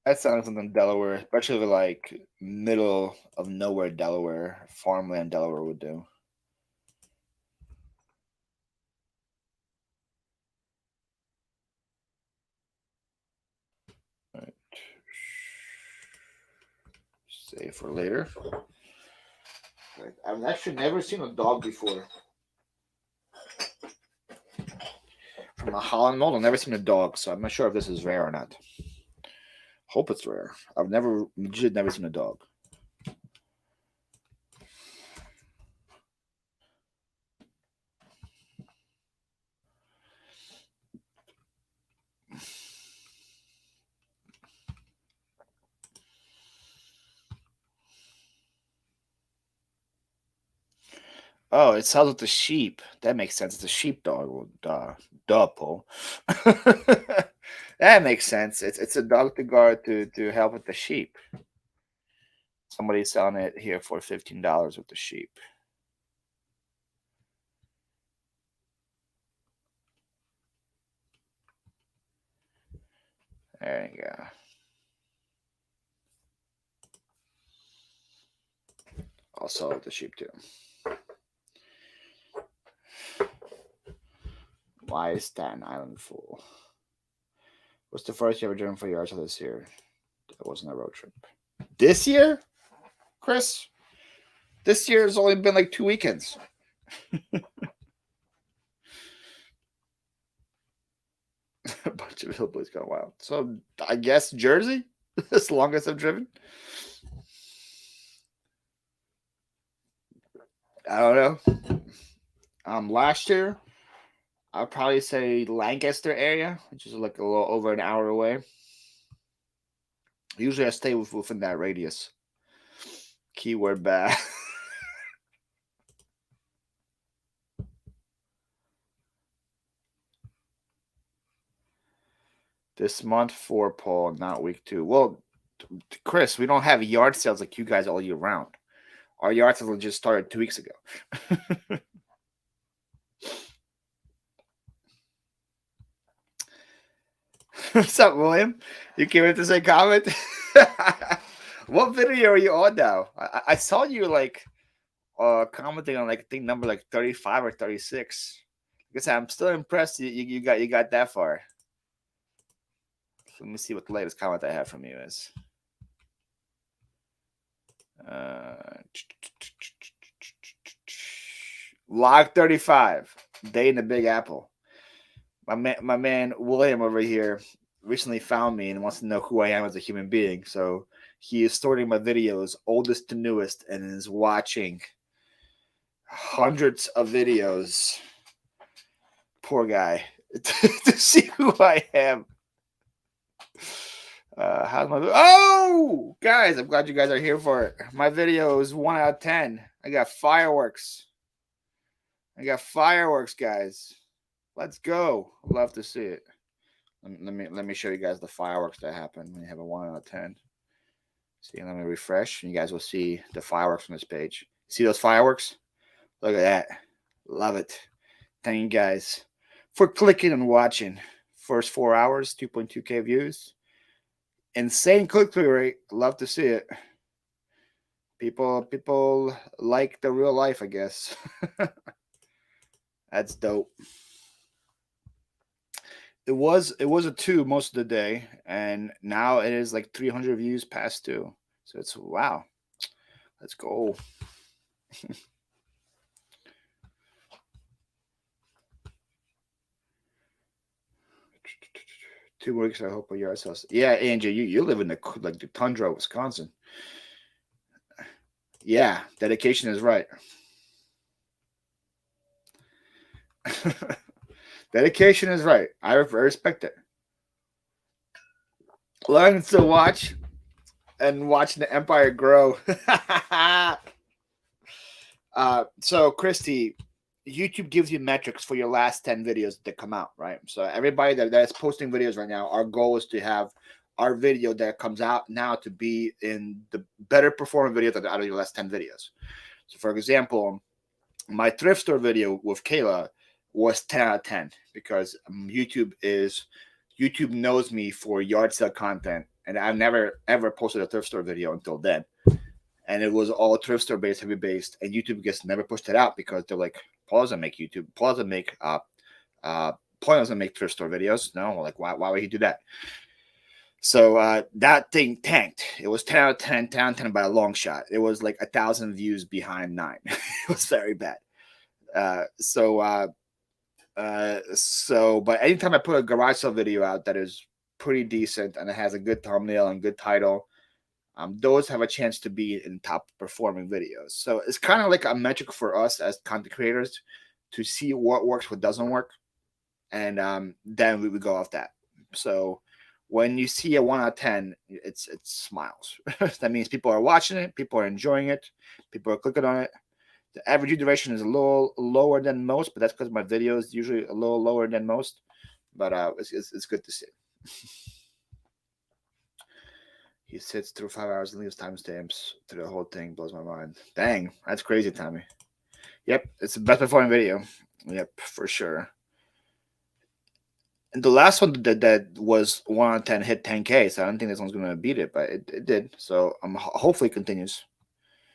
That sounds like something Delaware, especially like middle of nowhere Delaware, farmland Delaware would do. Right. Save for later. I've actually never seen a dog before. From a Holland Mold, I've never seen a dog, so I'm not sure if this is rare or not. Hope it's rare. I've never seen a dog. Oh, it sounds like the sheep. That makes sense. It's a sheepdog. Well, duh, Paul. That makes sense. It's a dog to guard to help with the sheep. Somebody's selling it here for $15 with the sheep. There you go. I'll sell it the sheep too. Why is Staten Island full? What's the first you ever driven for yard sale this year? That wasn't a road trip. This year, Chris? This year has only been like 2 weekends. A bunch of hillbillies gone wild. So I guess Jersey is the longest I've driven. I don't know. Last year, I'd probably say Lancaster area, which is like a little over an hour away. Usually, I stay within that radius. Keyword bad. This month for Paul, not week 2. Well, Chris, we don't have yard sales like you guys all year round. Our yard sales just started 2 weeks ago. What's up, William? You came in to say comment? What video are you on now? I saw you like commenting on like I think number like 35 or 36. I guess I'm still impressed you got that far. Let me see what the latest comment I have from you is. Log 35, day in the Big Apple. My man William over here recently found me and wants to know who I am as a human being. So he is sorting my videos, oldest to newest, and is watching hundreds of videos. Poor guy. To see who I am. How's my oh guys, I'm glad you guys are here for it. My video is 1 out of 10. I got fireworks, guys. Let's go. Love to see it. Let me show you guys the fireworks that happen when you have a 1 out of 10. See, let me refresh, and you guys will see the fireworks on this page. See those fireworks? Look at that. Love it. Thank you guys for clicking and watching. First 4 hours, 2.2K views. Insane click-through rate. Love to see it. People like the real life, I guess. That's dope. It was a 2 most of the day, and now it is like 300 views past 2. So it's wow. Let's go. 2 weeks, I hope, a yard sale. Yeah, Angie, you live in the tundra of Wisconsin. Yeah, dedication is right. Dedication is right. I respect it. Learn to watch and watching the empire grow. So Christy, YouTube gives you metrics for your last 10 videos that come out, right? So everybody that's posting videos right now, our goal is to have our video that comes out now to be in the better performing videos out of your last 10 videos. So for example, my thrift store video with Kayla was 10 out of 10 because YouTube knows me for yard sale content, and I've never ever posted a thrift store video until then. And it was all thrift store based, heavy based, and YouTube just never pushed it out because they're like, Paul doesn't make YouTube, Paul doesn't make Paul doesn't make thrift store videos. No, like why would he do that? So that thing tanked. It was 10 out of 10, 10 out of 10 by a long shot. It was like 1,000 views behind 9. It was very bad. But anytime I put a garage sale video out that is pretty decent and it has a good thumbnail and good title, those have a chance to be in top performing videos. So it's kind of like a metric for us as content creators to see what works, what doesn't work, and then we would go off that. So when you see a 1 out of 10, it's smiles. That means people are watching it, people are enjoying it, people are clicking on it. The average view duration is a little lower than most, but that's because my video is usually a little lower than most. But it's good to see. He sits through 5 hours and leaves timestamps through the whole thing. Blows my mind. Dang, that's crazy, Tommy. Yep, it's the best performing video. Yep, for sure. And the last one that was 1 out of 10 hit 10K, so I don't think this one's going to beat it, but it did. So hopefully it continues.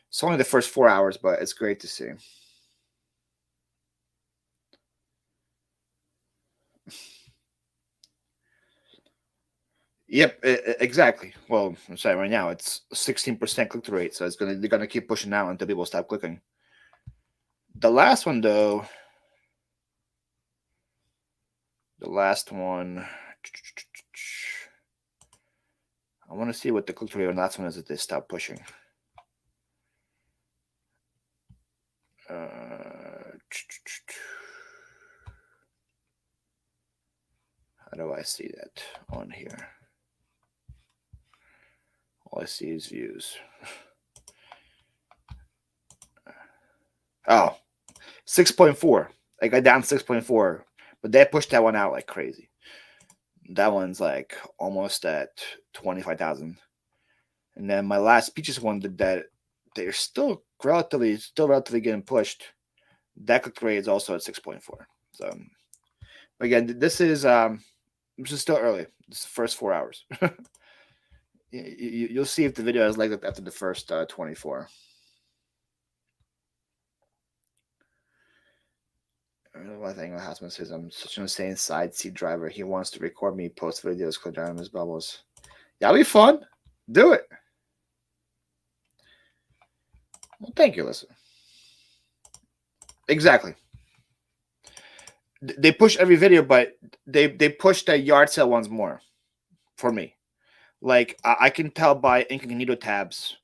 It's only the first 4 hours, but it's great to see. Yep, exactly. Well, I'm saying right now it's 16% click through rate, so they're gonna keep pushing out until people stop clicking. The last one, though, the last one, I want to see what the click through rate on the last one is if they stop pushing. How do I see that on here? All I see is views. Oh, 6.4. I got down 6.4, but they pushed that one out like crazy. That one's like almost at 25,000. And then my last Peaches one did that. They're still relatively getting pushed. That click rate is also at 6.4. So again, this is still early. This is the first 4 hours. You'll see if the video is like that after the first 24. I think my husband says I'm such an insane side seat driver. He wants to record me, post videos, click down his bubbles. That'll be fun. Do it. Well, thank you, listen. Exactly. They push every video, but they push the yard sale ones more for me. Like I can tell by incognito tabs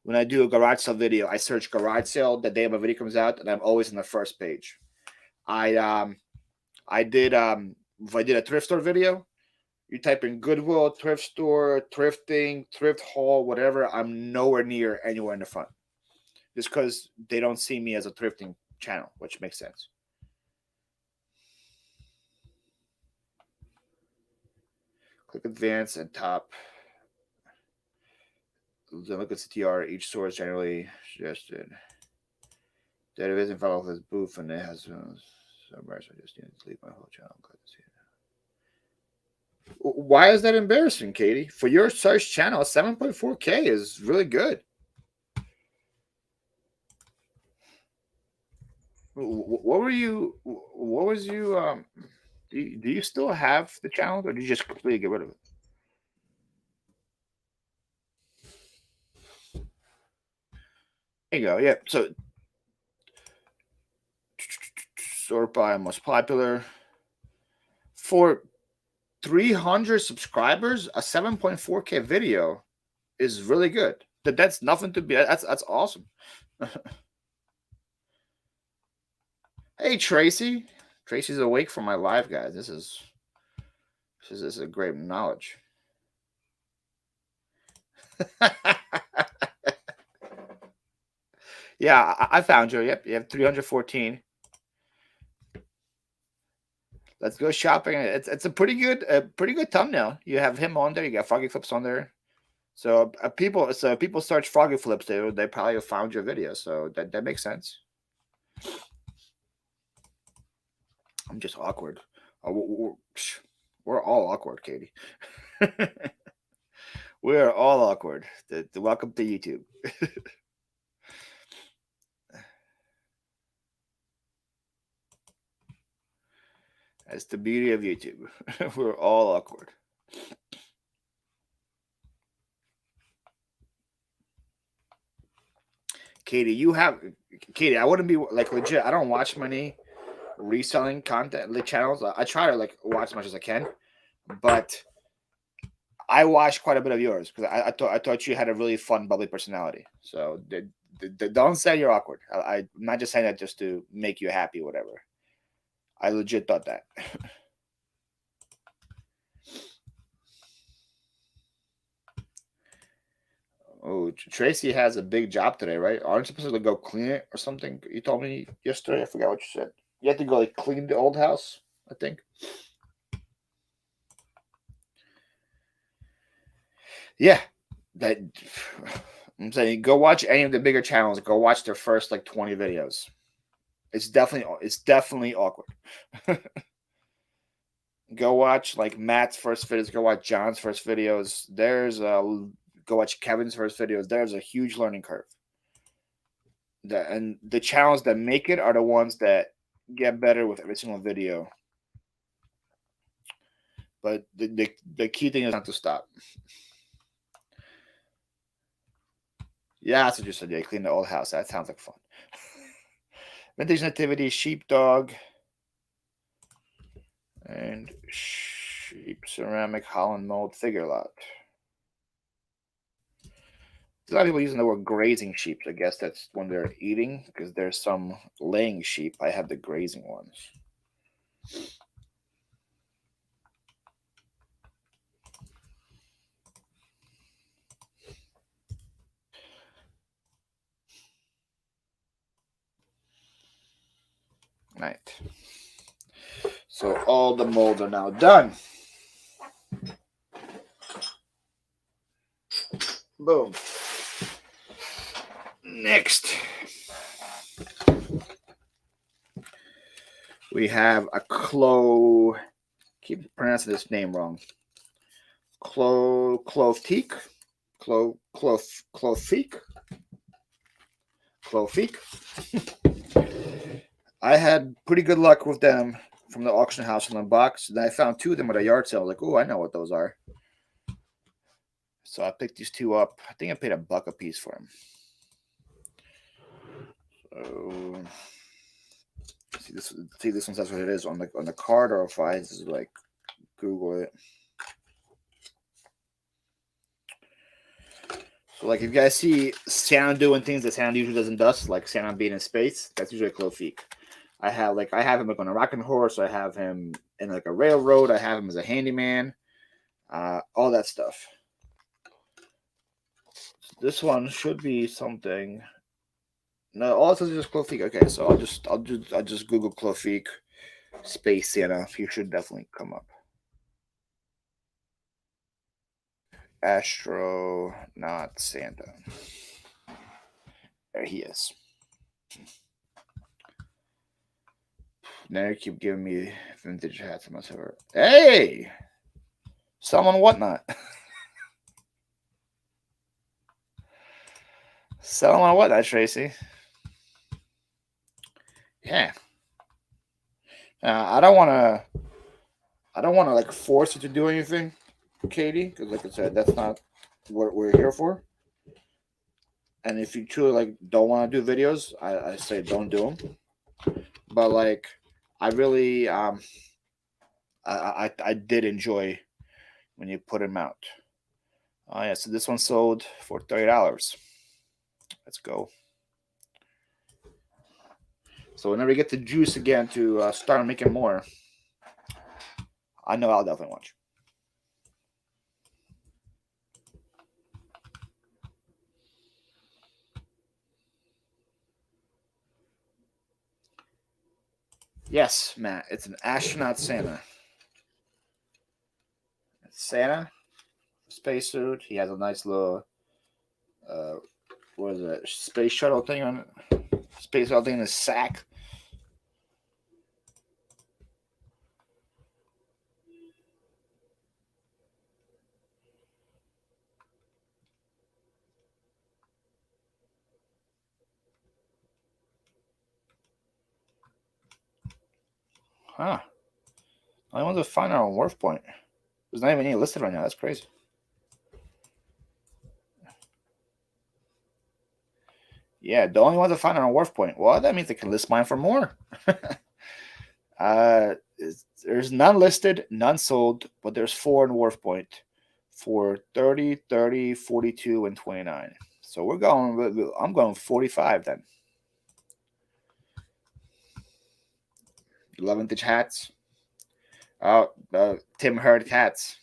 when I do a garage sale video. I search garage sale the day my video comes out, and I'm always on the first page. If I did a thrift store video, you type in Goodwill, thrift store, thrifting, thrift haul, whatever, I'm nowhere near anywhere in the front. Just because they don't see me as a thrifting channel, which makes sense. Click advance and top. Then look at CTR. Each store is generally suggested. Database and follow his booth, and it has some bars. I just need to delete my whole channel. I'm glad to see it. Why is that embarrassing, Katie? For your search channel, 7.4K is really good. What were you? What was you? Do you still have the channel, or did you just completely get rid of it? There you go. Yeah. So sort by most popular for 300 subscribers, a 7.4K video is really good. That's nothing to be. That's awesome. Hey Tracy, Tracy's awake from my live, guys. This is a great knowledge. Yeah, I found you. Yep, you have 314. Let's go shopping. It's a pretty good thumbnail. You have him on there. You got Froggy Flips on there. So people search Froggy Flips. They probably found your video. So that makes sense. I'm just awkward. We're all awkward, Katie. We're all awkward. Welcome to YouTube. That's the beauty of YouTube. We're all awkward. Katie, Katie, I wouldn't be like legit. I don't watch many reselling content channels. I try to like watch as much as I can, but I watched quite a bit of yours because I thought you had a really fun, bubbly personality. So don't say you're awkward. I'm not just saying that just to make you happy, whatever. I legit thought that. Oh, Tracy has a big job today, right? Aren't you supposed to go clean it or something? You told me yesterday. I forgot what you said. You have to go like clean the old house, I think. Yeah, that I'm saying go watch any of the bigger channels. Go watch their first like 20 videos. It's definitely awkward. Go watch like Matt's first videos. Go watch John's first videos. Go watch Kevin's first videos. There's a huge learning curve. And the channels that make it are the ones that get better with every single video. But the key thing is not to stop. Yeah, that's what you said. Yeah, clean the old house. That sounds like fun. Vintage Nativity, Sheepdog, and Sheep Ceramic Holland Mold Figure Lot. A lot of people using the word grazing sheep. I guess that's when they're eating because there's some laying sheep. I have the grazing ones. Right. So all the molds are now done. Boom. Next, we have a keep pronouncing this name wrong. Clofique. I had pretty good luck with them from the auction house in the box. Then I found two of them at a yard sale. I was like, oh, I know what those are. So I picked these two up. I think I paid $1 a piece for them. So see this one says what it is on the card, or if I just like Google it. So like if you guys see Santa doing things that Santa usually doesn't do, like Santa being in space, that's usually a Clofique. I have him like on a rocking horse. I have him in like a railroad. I have him as a handyman. All that stuff. This one should be something. No, all it says is just Clofique. Okay, so I'll just Google Clofique space Santa. He should definitely come up. Astronaut Santa. There he is. Now you keep giving me vintage hats. I must have heard. Hey! Someone whatnot. Someone whatnot, Tracy. Yeah. I don't want to like force you to do anything, Katie, because like I said, that's not what we're here for. And if you truly like don't want to do videos, I say don't do them. But like, I really I did enjoy when you put them out. Oh yeah, so this one sold for $30. Let's go. So whenever you get the juice again to start making more, I know I'll definitely watch. Yes, Matt. It's an astronaut Santa. Santa, spacesuit. He has a nice little, uh, what is it? Space shuttle thing on it. Space shuttle thing in his sack. Huh. I want to find our worth point. There's not even any listed right now. That's crazy. Yeah, the only ones that find on a worth point. Well, that means they can list mine for more. There's none listed, none sold, but there's 4 in worth point for 30, 30, 42, and 29. So I'm going 45 then. 11th inch hats. Oh, Tim Hurd hats.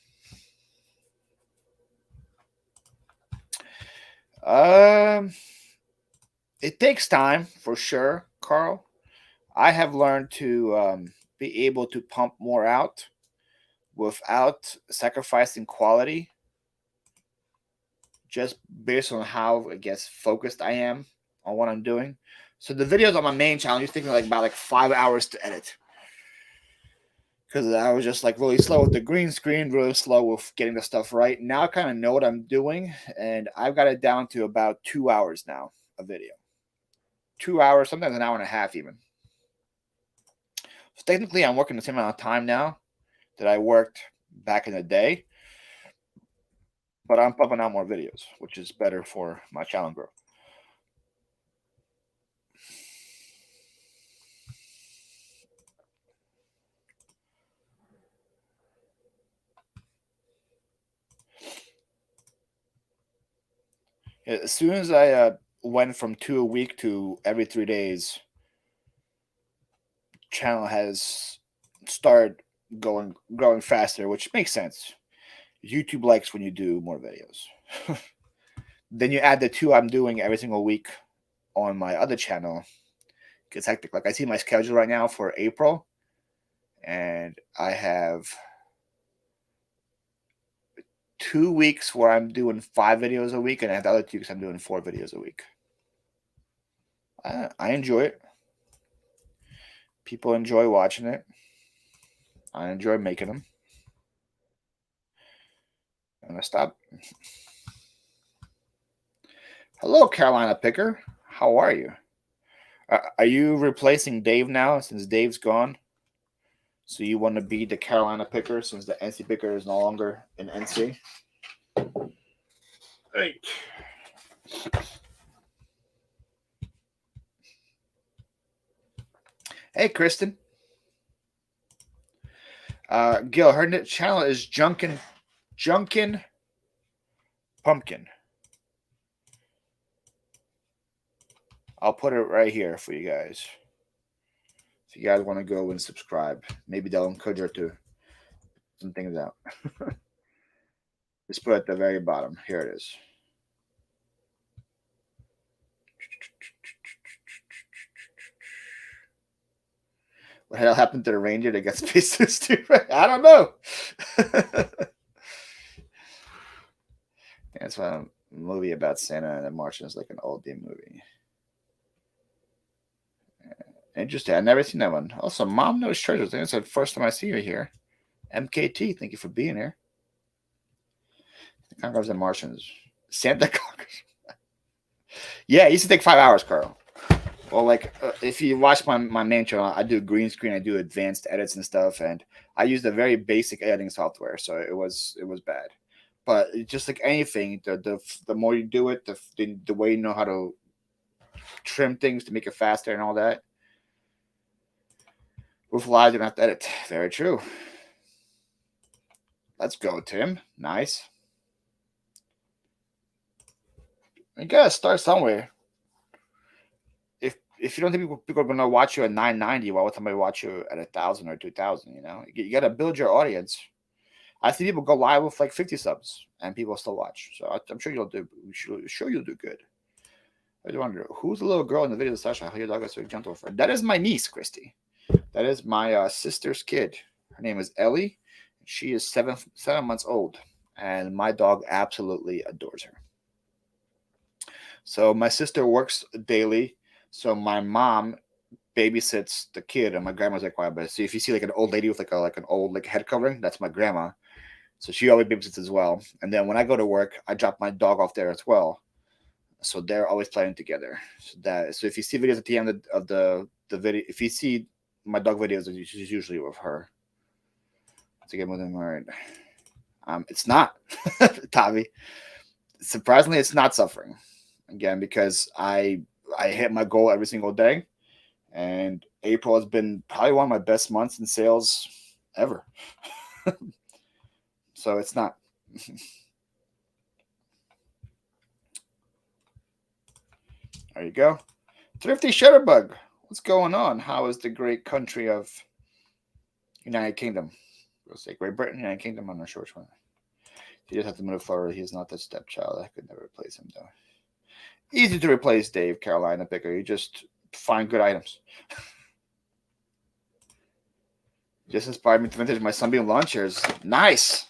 It takes time for sure, Carl. I have learned to be able to pump more out without sacrificing quality, just based on how I guess focused I am on what I'm doing. So the videos on my main channel, you're thinking like about like 5 hours to edit. Because I was just like really slow with the green screen, really slow with getting the stuff right. Now I kind of know what I'm doing, and I've got it down to about 2 hours now, a video. 2 hours, sometimes an hour and a half even. So technically I'm working the same amount of time now that I worked back in the day, but I'm pumping out more videos, which is better for my channel growth. As soon as I went from 2 a week to every 3 days, channel has started growing faster, which makes sense. YouTube likes when you do more videos. Then you add the 2 I'm doing every single week on my other channel. It gets hectic. Like I see my schedule right now for April, and I have 2 weeks where I'm doing 5 videos a week, and I have the other 2 weeks I'm doing 4 videos a week. I enjoy it. People enjoy watching it. I enjoy making them. I'm gonna stop. Hello, Carolina Picker. How are you? Are you replacing Dave now since Dave's gone? So you want to be the Carolina Picker since the NC Picker is no longer in NC? Hey. Hey, Kristen. Gil, her channel is Junkin Pumpkin. I'll put it right here for you guys. If you guys want to go and subscribe, maybe they'll encourage her to some things out. Just put it at the very bottom. Here it is. What the hell happened to the ranger that got space too stupid? I don't know. That's a movie about Santa and the Martians, like an old D movie. Interesting. I've never seen that one. Also, Mom Knows Treasures. I think it's the first time I see you here. MKT, thank you for being here. The Conquerors and Martians. Santa Conquers. Yeah, it used to take 5 hours, Carl. Well, like if you watch my main channel, I do green screen, I do advanced edits and stuff, and I used a very basic editing software, so it was bad. But just like anything, the more you do it, the way you know how to trim things to make it faster and all that. With live, you don't have to edit. Very true. Let's go, Tim. Nice. You gotta start somewhere. If you don't think people are gonna watch you at 990, why would somebody watch you at 1,000 or 2,000? You know, you gotta build your audience. I see people go live with like 50 subs and people still watch. So I'm sure you'll do. Sure you'll do good. I just wonder who's the little girl in the video, Sasha. How your dog is so gentle for? That is my niece, Christy. That is my sister's kid. Her name is Ellie. She is 7 months old, and my dog absolutely adores her. So my sister works daily. So my mom babysits the kid, and my grandma's like, "Why?" But see, if you see like an old lady with like an old like head covering, that's my grandma. So she always babysits as well. And then when I go to work, I drop my dog off there as well. So they're always playing together. So if you see videos at the end of the video, if you see my dog videos, it's usually with her. To get more than married. It's not, Tavi. Surprisingly, it's not suffering. Again, because I hit my goal every single day, and April has been probably one of my best months in sales ever. So it's not. There you go. Thrifty Shutterbug. What's going on? How is the great country of United Kingdom? We'll say Great Britain, United Kingdom. I'm not sure which one. He just has to move to Florida. He's not the stepchild. I could never replace him though. Easy to replace, Dave, Carolina picker. You just find good items. Just inspired me to vintage my Sunbeam lawn chairs. Nice.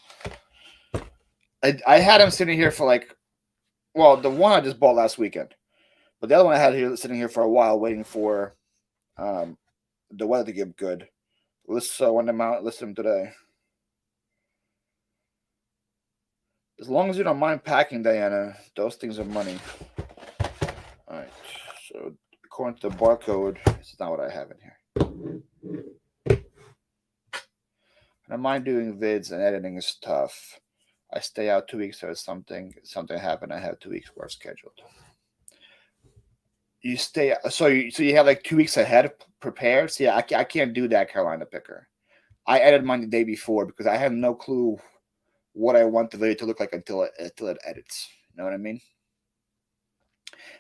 I had him sitting here for like, well, the one I just bought last weekend, but the other one I had here sitting here for a while, waiting for the weather to get good. Let's when them out. List them today. As long as you don't mind packing, Diana, those things are money. All right. So according to the barcode, this is not what I have in here. I don't mind doing vids, and editing is tough. I stay out 2 weeks, so if something happened, I have 2 weeks worth scheduled. You stay so you have like 2 weeks ahead prepared. See, I can't do that, Carolina picker. I edited mine the day before because I have no clue what I want the video to look like until it edits. You know what I mean?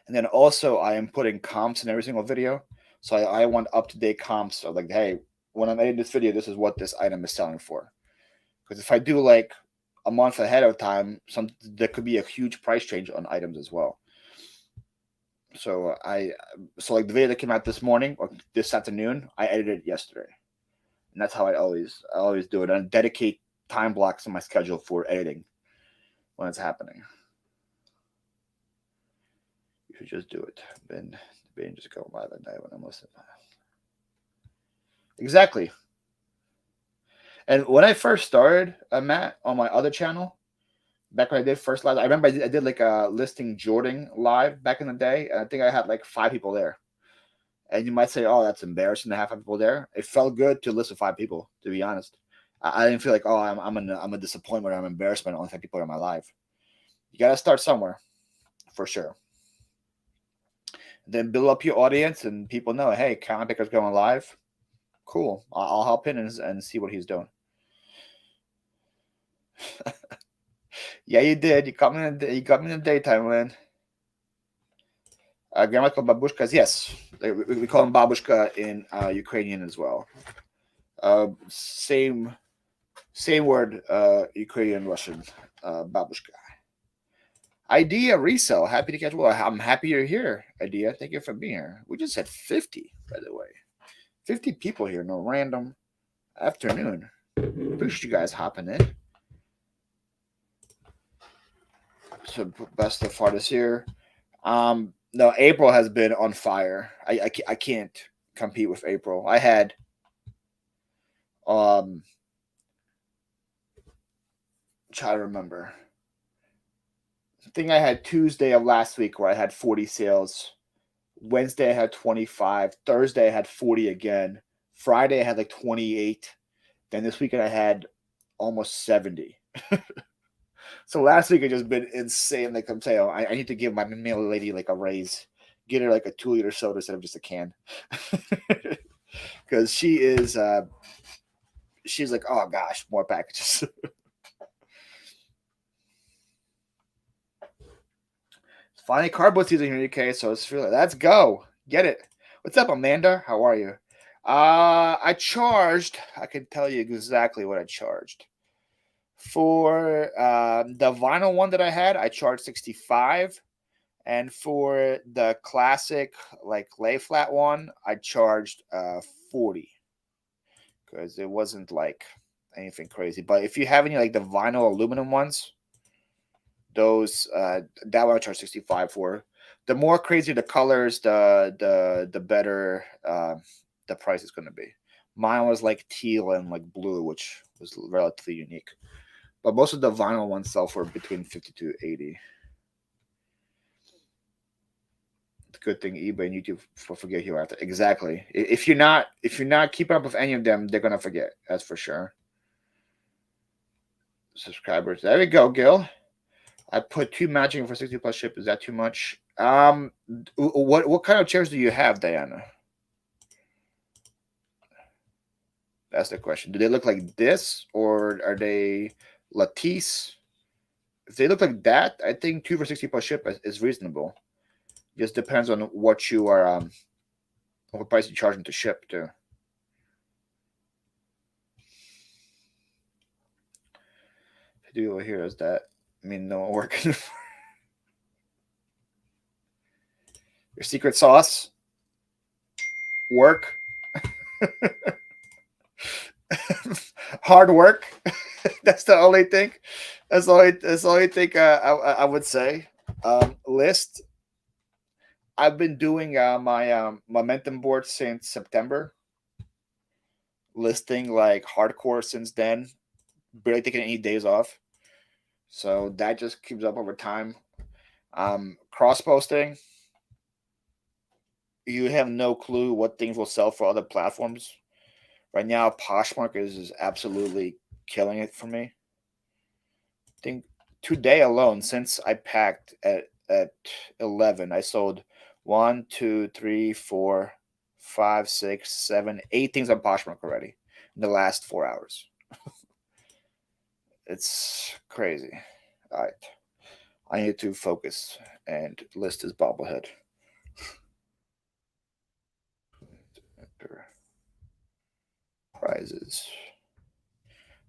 And then also I am putting comps in every single video, so I want up to date comps. So like, hey, when I'm editing this video, this is what this item is selling for. Because if I do like a month ahead of time, there could be a huge price change on items as well. So like the video that came out this morning or this afternoon, I edited it yesterday, and that's how I always do it. And dedicate time blocks in my schedule for editing when it's happening. You should just do it. Then just go live at night when I'm listening. Exactly. And when I first started, Matt, on my other channel, back when I did first live, I remember I did like a listing Jordan live back in the day, and I think I had like 5 people there. And you might say, "Oh, that's embarrassing to have 5 people there." It felt good to list with 5 people, to be honest. I didn't feel like, "Oh, I'm a disappointment or I'm embarrassment. Only 5 people are in my live." You got to start somewhere, for sure. Then build up your audience, and people know, "Hey, Count Picker's going live. Cool. I'll hop in and see what he's doing." Yeah, you did. You got me in the daytime, man. Grandma called babushkas. Yes, we call them babushka in Ukrainian as well. Same word, Ukrainian, Russian, babushka. Idea resell. Happy to catch. Well, I'm happy you're here, Idea. Thank you for being here. We just had 50, by the way. 50 people here. No random afternoon. Appreciate you guys hopping in. So best of far this year. No, April has been on fire. I can't compete with April. I had try to remember. I think I had Tuesday of last week where I had 40 sales. Wednesday I had 25. Thursday I had 40 again. Friday I had like 28. Then this weekend I had almost 70. So last week I just been insane. Like I'm saying, I need to give my mail lady like a raise. Get her like a 2-liter soda instead of just a can. Because she is she's like, oh gosh, more packages. It's finally cardboard season here in the UK, so it's really let's go. Get it. What's up, Amanda? How are you? I charged, I can tell you exactly what I charged. For the vinyl one that I had, I charged 65. And for the classic like lay flat one, I charged 40. because it wasn't like anything crazy. But if you have any like the vinyl aluminum ones, those that one I charge 65 for. The more crazy the colors, the better the price is going to be. Mine was like teal and like blue, which was relatively unique. But most of the vinyl ones sell for between 50 to 80. The good thing eBay and YouTube for forget you after. Exactly. If you're not keeping up with any of them, they're gonna forget. That's for sure. Subscribers. There we go, Gil. I put two matching for 60 plus ship. Is that too much? What kind of chairs do you have, Diana? That's the question. Do they look like this or are they lattice? If they look like that, I think two for 60 plus ship is reasonable. Just depends on what you are what price you charge them to ship too. Do over here is that no one working. Your secret sauce work. Hard work. That's the only thing. That's the only thing I would say. List. I've been doing my momentum board since September. Listing like hardcore since then. Barely taking any days off. So that just keeps up over time. Cross posting. You have no clue what things will sell for other platforms. Right now, Poshmark is absolutely killing it for me. I think today alone, since I packed at 11, I sold 1, 2, 3, 4, 5, 6, 7, 8 things on Poshmark already in the last 4 hours. It's crazy. All right. I need to focus and list this bobblehead. Prizes.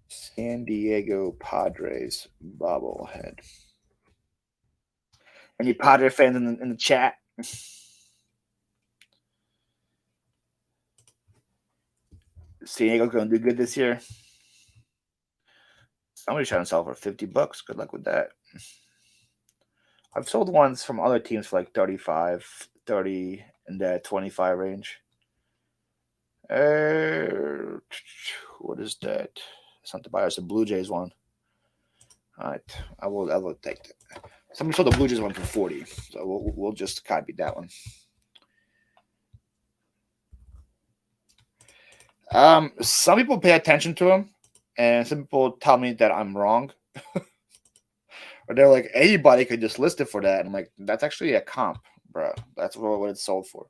San Diego Padres bobblehead. Any Padre fans in the chat? San Diego's going to do good this year. Somebody's trying to sell for $50. Good luck with that. I've sold ones from other teams for like 35, 30, in that 25 range. What is that? It's not the Buyer, it's the Blue Jays one. All right, I will take that. Somebody sold the Blue Jays one for 40, so we'll just copy that one. Some people pay attention to them, and some people tell me that I'm wrong. Or they're like, anybody could just list it for that. And I'm like, that's actually a comp, bro. That's what it's sold for.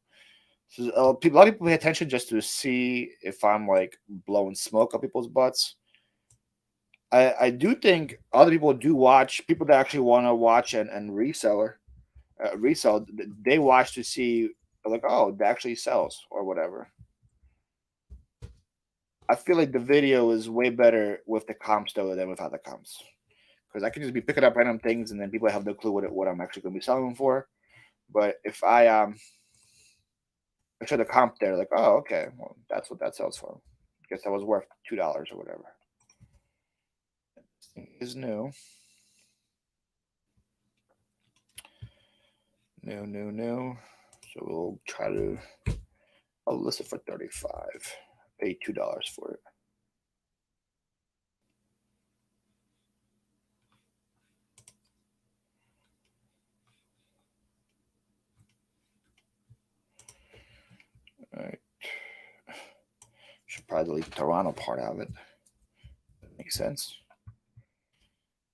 So a lot of people pay attention just to see if I'm like blowing smoke up people's butts. I do think other people do watch. People that actually want to watch and resell. They watch to see like, oh, that actually sells or whatever. I feel like the video is way better with the comps though than without the comps, because I can just be picking up random things and then people have no clue what I'm actually going to be selling them for. But if I show the comp there, like, oh, okay, well, that's what that sells for. I guess that was worth $2 or whatever. This thing is new. New. So we'll try to. I'll list it for 35. Pay $2 for it. All right. Should probably delete the Toronto part out of it. That makes sense.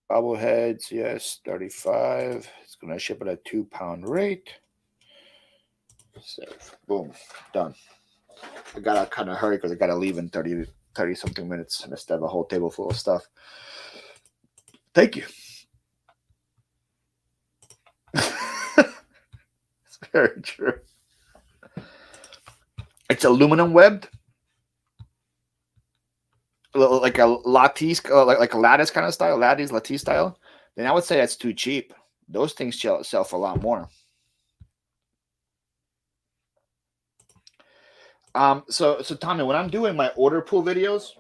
Bobbleheads, yes, 35. It's going to ship at a £2 rate. Save. Boom. Done. I got to kind of hurry because I got to leave in 30 something minutes and I still have a whole table full of stuff. Thank you. It's very true. It's aluminum webbed, like a lattice, like a lattice kind of style, lattice style. Then I would say that's too cheap. Those things sell for a lot more. So Tommy, when I'm doing my order pool videos,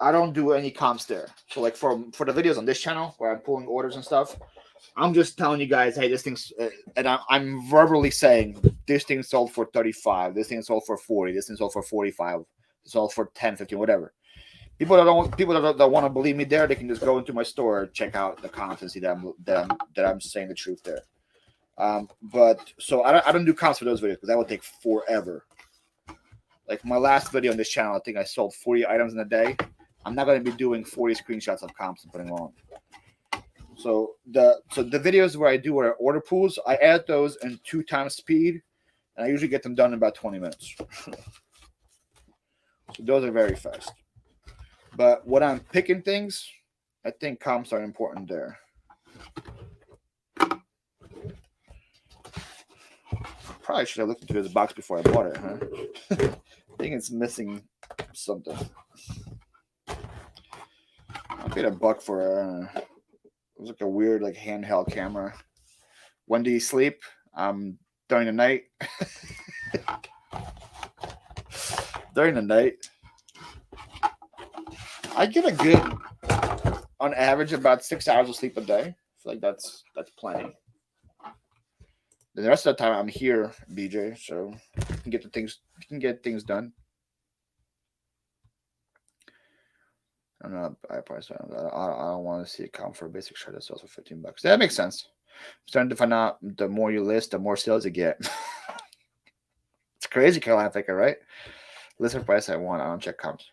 I don't do any comps there. So like for the videos on this channel where I'm pulling orders and stuff, I'm just telling you guys, hey, this thing's, and I'm verbally saying this thing sold for 35, this thing sold for 40, this thing sold for 45, this sold for 10, 15, whatever. People that want to believe me there, they can just go into my store, check out the comps, and see that I'm saying the truth there. But so I don't do comps for those videos because that would take forever. Like my last video on this channel, I think I sold 40 items in a day. I'm not going to be doing 40 screenshots of comps and putting them on. So the videos where I do order pools, I add those in 2x speed, and I usually get them done in about 20 minutes. So those are very fast. But when I'm picking things, I think comps are important there. Probably should have looked into this box before I bought it, huh? I think it's missing something. I paid $1 for it was like a weird like handheld camera. When do you sleep? During the night. During the night. I get a good, on average, about 6 hours of sleep a day. I feel like that's plenty. The rest of the time I'm here, BJ, so you can get things done. I don't know. I don't want to see a comp for a basic shirt that sells for $15. That makes sense. I'm starting to find out the more you list, the more sales you get. It's crazy, Carolina Picker, right? List the price I want. I don't check comps.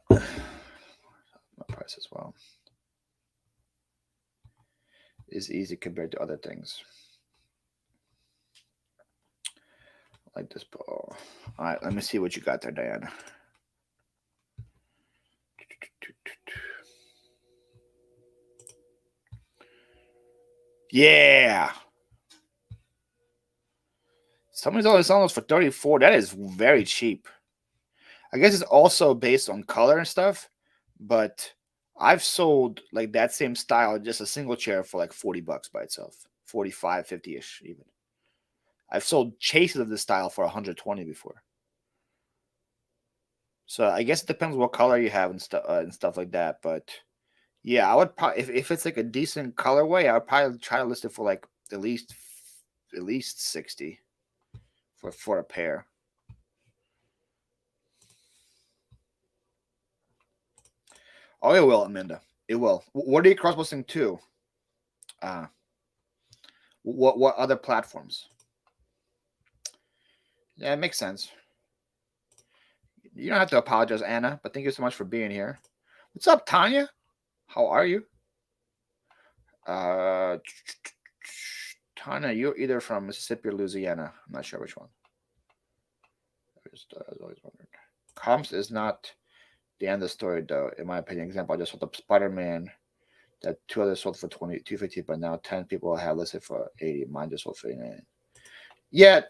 My price as well is easy compared to other things. Like this ball. All right, let me see what you got there, Diana. Yeah. Somebody's only selling those for 34. That is very cheap. I guess it's also based on color and stuff, but I've sold like that same style, just a single chair for like $40 by itself. 45, 50-ish even. I've sold chases of this style for 120 before. So I guess it depends what color you have and stuff like that. But yeah, I would probably if it's like a decent colorway, I would probably try to list it for like at least 60 for a pair. Oh, it will, Amanda. It will. What are you cross posting to? What other platforms? Yeah, it makes sense. You don't have to apologize, Anna, but thank you so much for being here. What's up, Tanya? How are you? Tanya, you're either from Mississippi or Louisiana. I'm not sure which one. I was always wondered. Comps is not the end of the story, though. In my opinion, example, I just saw the Spider-Man that 2 others sold for 250, but now 10 people have listed for 80. Mine just sold for 89. Yeah,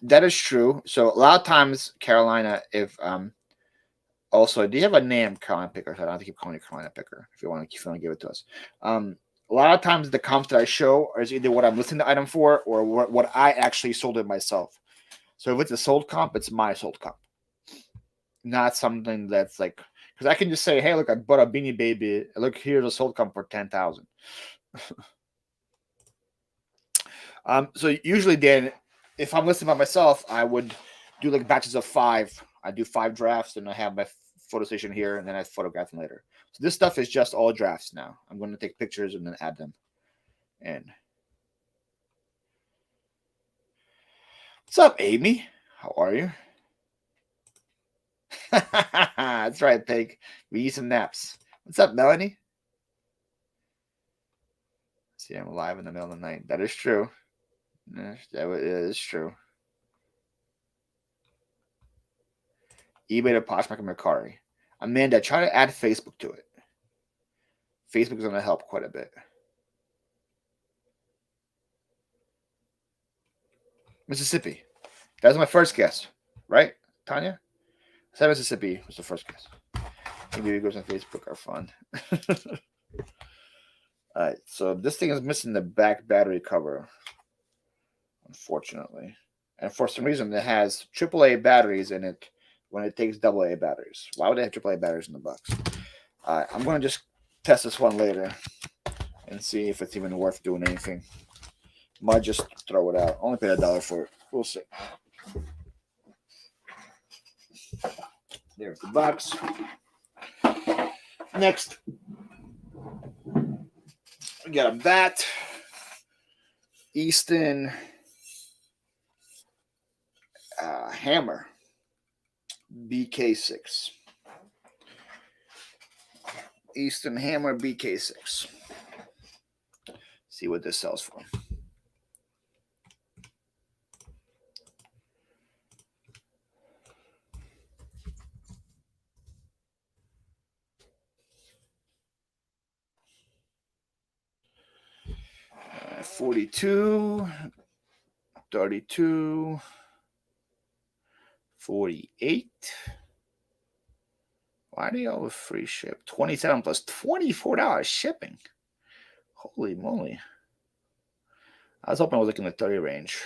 that is true. So a lot of times, Carolina, if also, do you have a name, Carolina Picker? So I don't have to keep calling you Carolina Picker if you want to give it to us. A lot of times, the comps that I show is either what I'm listing the item for or what I actually sold it myself. So if it's a sold comp, it's my sold comp, not something that's like because I can just say, hey, look, I bought a Beanie Baby. Look, here's a sold comp for 10,000. So usually, Dan, if I'm listing by myself, I would do like batches of 5. I do 5 drafts, and I have my photo station here, and then I photograph them later. So this stuff is just all drafts now. I'm going to take pictures and then add them. And what's up, Amy? How are you? That's right, Pig. We use some naps. What's up, Melanie? See, I'm live in the middle of the night. That is true. That is true. eBay to Poshmark and Mercari. Amanda, try to add Facebook to it. Facebook is going to help quite a bit. Mississippi. That was my first guess, right, Tanya? Said Mississippi was the first guess. Maybe videos on Facebook are fun. All right, so this thing is missing the back battery cover, unfortunately. And for some reason, it has AAA batteries in it when it takes AA batteries. Why would they have AAA batteries in the box? I'm going to just test this one later and see if it's even worth doing anything. Might just throw it out. Only paid $1 for it. We'll see. There's the box. Next, we got a bat. Easton hammer. BK6. Easton hammer BK6. See what this sells for. $42, $32, $48. Why do you always free ship? $27 plus $24 shipping. Holy moly. I was hoping I was like in the 30 range.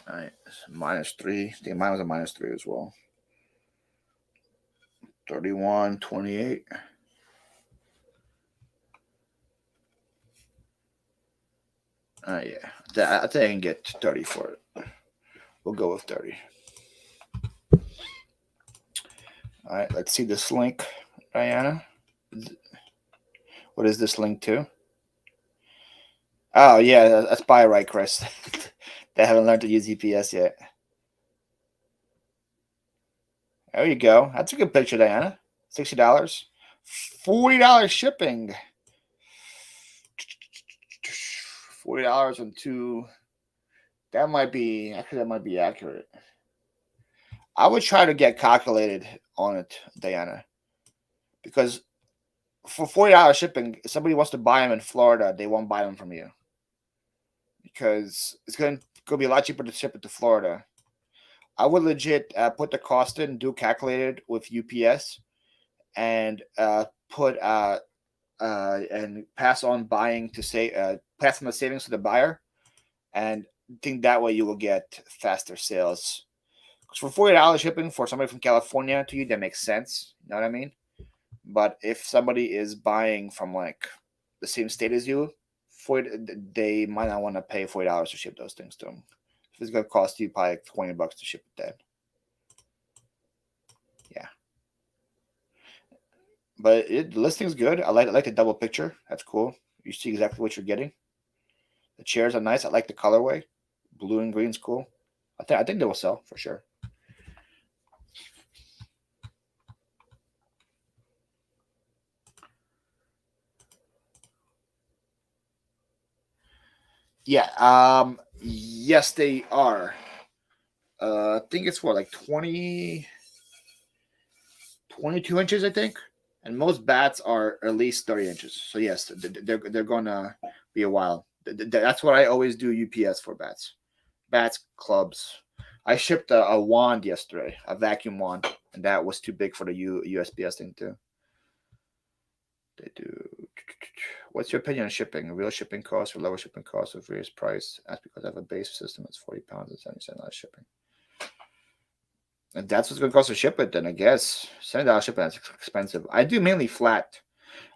All right, -3. I think mine was a -3 as well. 31, 28. Yeah, I think I can get 30 for it. We'll go with 30. All right, let's see this link, Diana. What is this link to? Oh, yeah, that's buy right, Chris. They haven't learned to use EPS yet. There you go. That's a good picture, Diana. $60. $40 shipping. $40 on two. That might be accurate. I would try to get calculated on it, Diana, because for $40 shipping, if somebody wants to buy them in Florida, they won't buy them from you because it's going to be a lot cheaper to ship it to Florida. I would legit put the cost in, do calculated with UPS, and put and pass on buying to say pass on the savings to the buyer, and think that way you will get faster sales. Because for $40 shipping for somebody from California to you, that makes sense. You know what I mean? But if somebody is buying from like the same state as you, they might not want to pay $40 to ship those things to them. It's going to cost you probably like $20 to ship it then. Yeah. But the listing's good. I like the double picture. That's cool. You see exactly what you're getting. The chairs are nice. I like the colorway. Blue and green's cool. I think they will sell for sure. Yeah. Yes, they are. I think it's what, like 22 inches, I think. And most bats are at least 30 inches. So yes, they're going to be a while. That's what I always do UPS for bats. Bats, clubs. I shipped a wand yesterday, a vacuum wand, and that was too big for the USPS thing too. They do. What's your opinion on shipping? Real shipping costs or lower shipping costs of various price? That's because I have a base system that's £40 and 70 cents shipping. And that's what's going to cost to ship it, then I guess $70 shipping is expensive. I do mainly flat.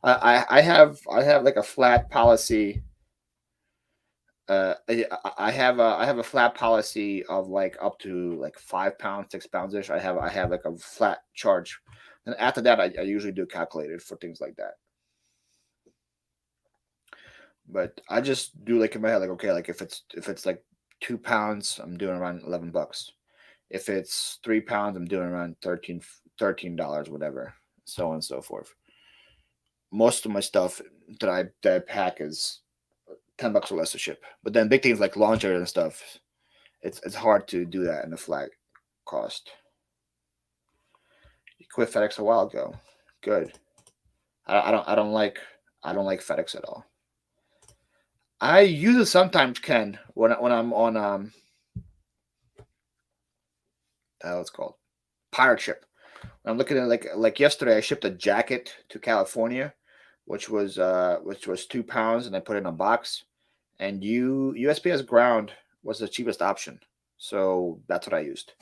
I have like a flat policy. I have a flat policy of like up to like £5, £6 ish. I have like a flat charge, and after that, I usually do calculated for things like that. But I just do like in my head, like okay, like if it's like £2, I'm doing around $11. If it's £3, I'm doing around $13, whatever, so on and so forth. Most of my stuff that I pack is $10 or less to ship. But then big things like laundry and stuff, it's hard to do that in the flat cost. You quit FedEx a while ago. Good. I don't like FedEx at all. I use it sometimes, Ken, when I'm on how it's called, pirate ship. When I'm looking at like yesterday, I shipped a jacket to California, which was £2, and I put it in a box. And USPS ground was the cheapest option. So that's what I used.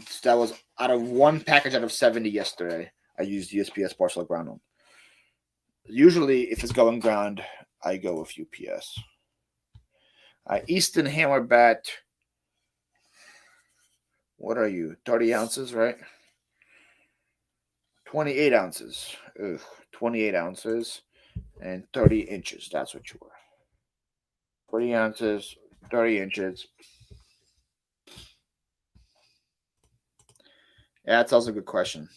So that was out of one package out of 70 yesterday. I used USPS parcel ground on. Usually, if it's going ground, I go with UPS. Easton Hammer bat. What are you? 30 ounces, right? 28 ounces. Ugh, 28 ounces and 30 inches. That's what you were. 40 ounces, 30 inches. Yeah, that's also a good question.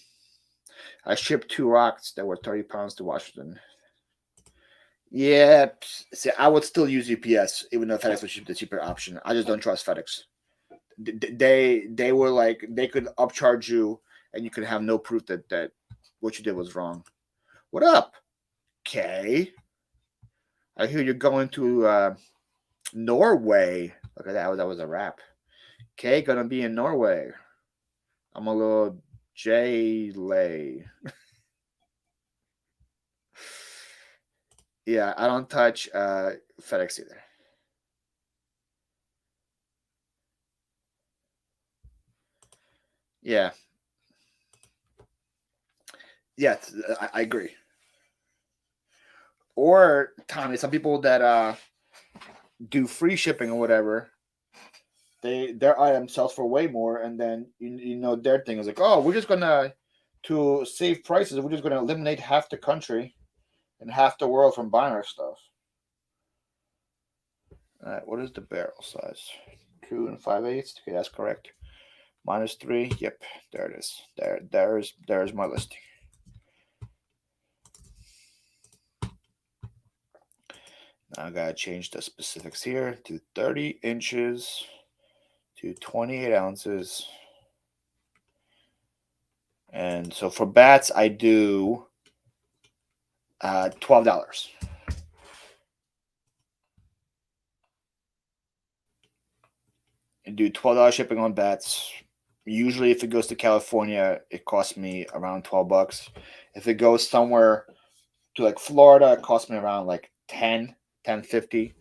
I shipped 2 rocks that were 30 pounds to Washington. Yeah, see, I would still use UPS, even though FedEx was the cheaper option. I just don't trust FedEx. They were like, they could upcharge you, and you could have no proof that what you did was wrong. What up, Kay? I hear you're going to Norway. Look at that. That was a wrap. Kay gonna be in Norway. I'm a little J-lay. Yeah, I don't touch FedEx either. Yeah. Yeah, I agree. Or Tommy, some people that do free shipping or whatever, their item sells for way more, and then you know their thing is like, oh, we're just gonna to save prices, we're just gonna eliminate half the country and half the world from buying our stuff. All right, what is the barrel size? 2 5/8. Okay, that's correct. -3. Yep, there it is. There's my listing. Now I gotta change the specifics here to 30 inches to 28 ounces. And so for bats, I do $12. And do $12 shipping on bats. Usually, if it goes to California, it costs me around $12. If it goes somewhere to like Florida, it costs me around like 10.50.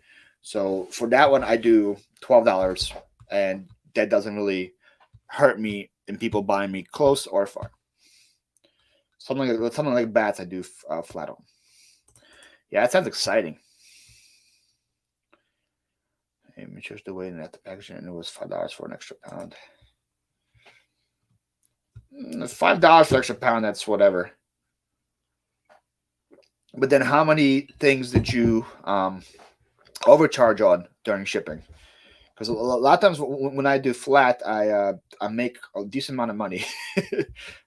So for that one, I do $12, and that doesn't really hurt me in people buying me close or far. Something like bats, I do flat on. Yeah, that sounds exciting. Hey, me choose the weight and at the packaging, and it was $5 for an extra pound. $5 for extra pound, that's whatever. But then, how many things did you overcharge on during shipping? Because a lot of times when I do flat, I make a decent amount of money.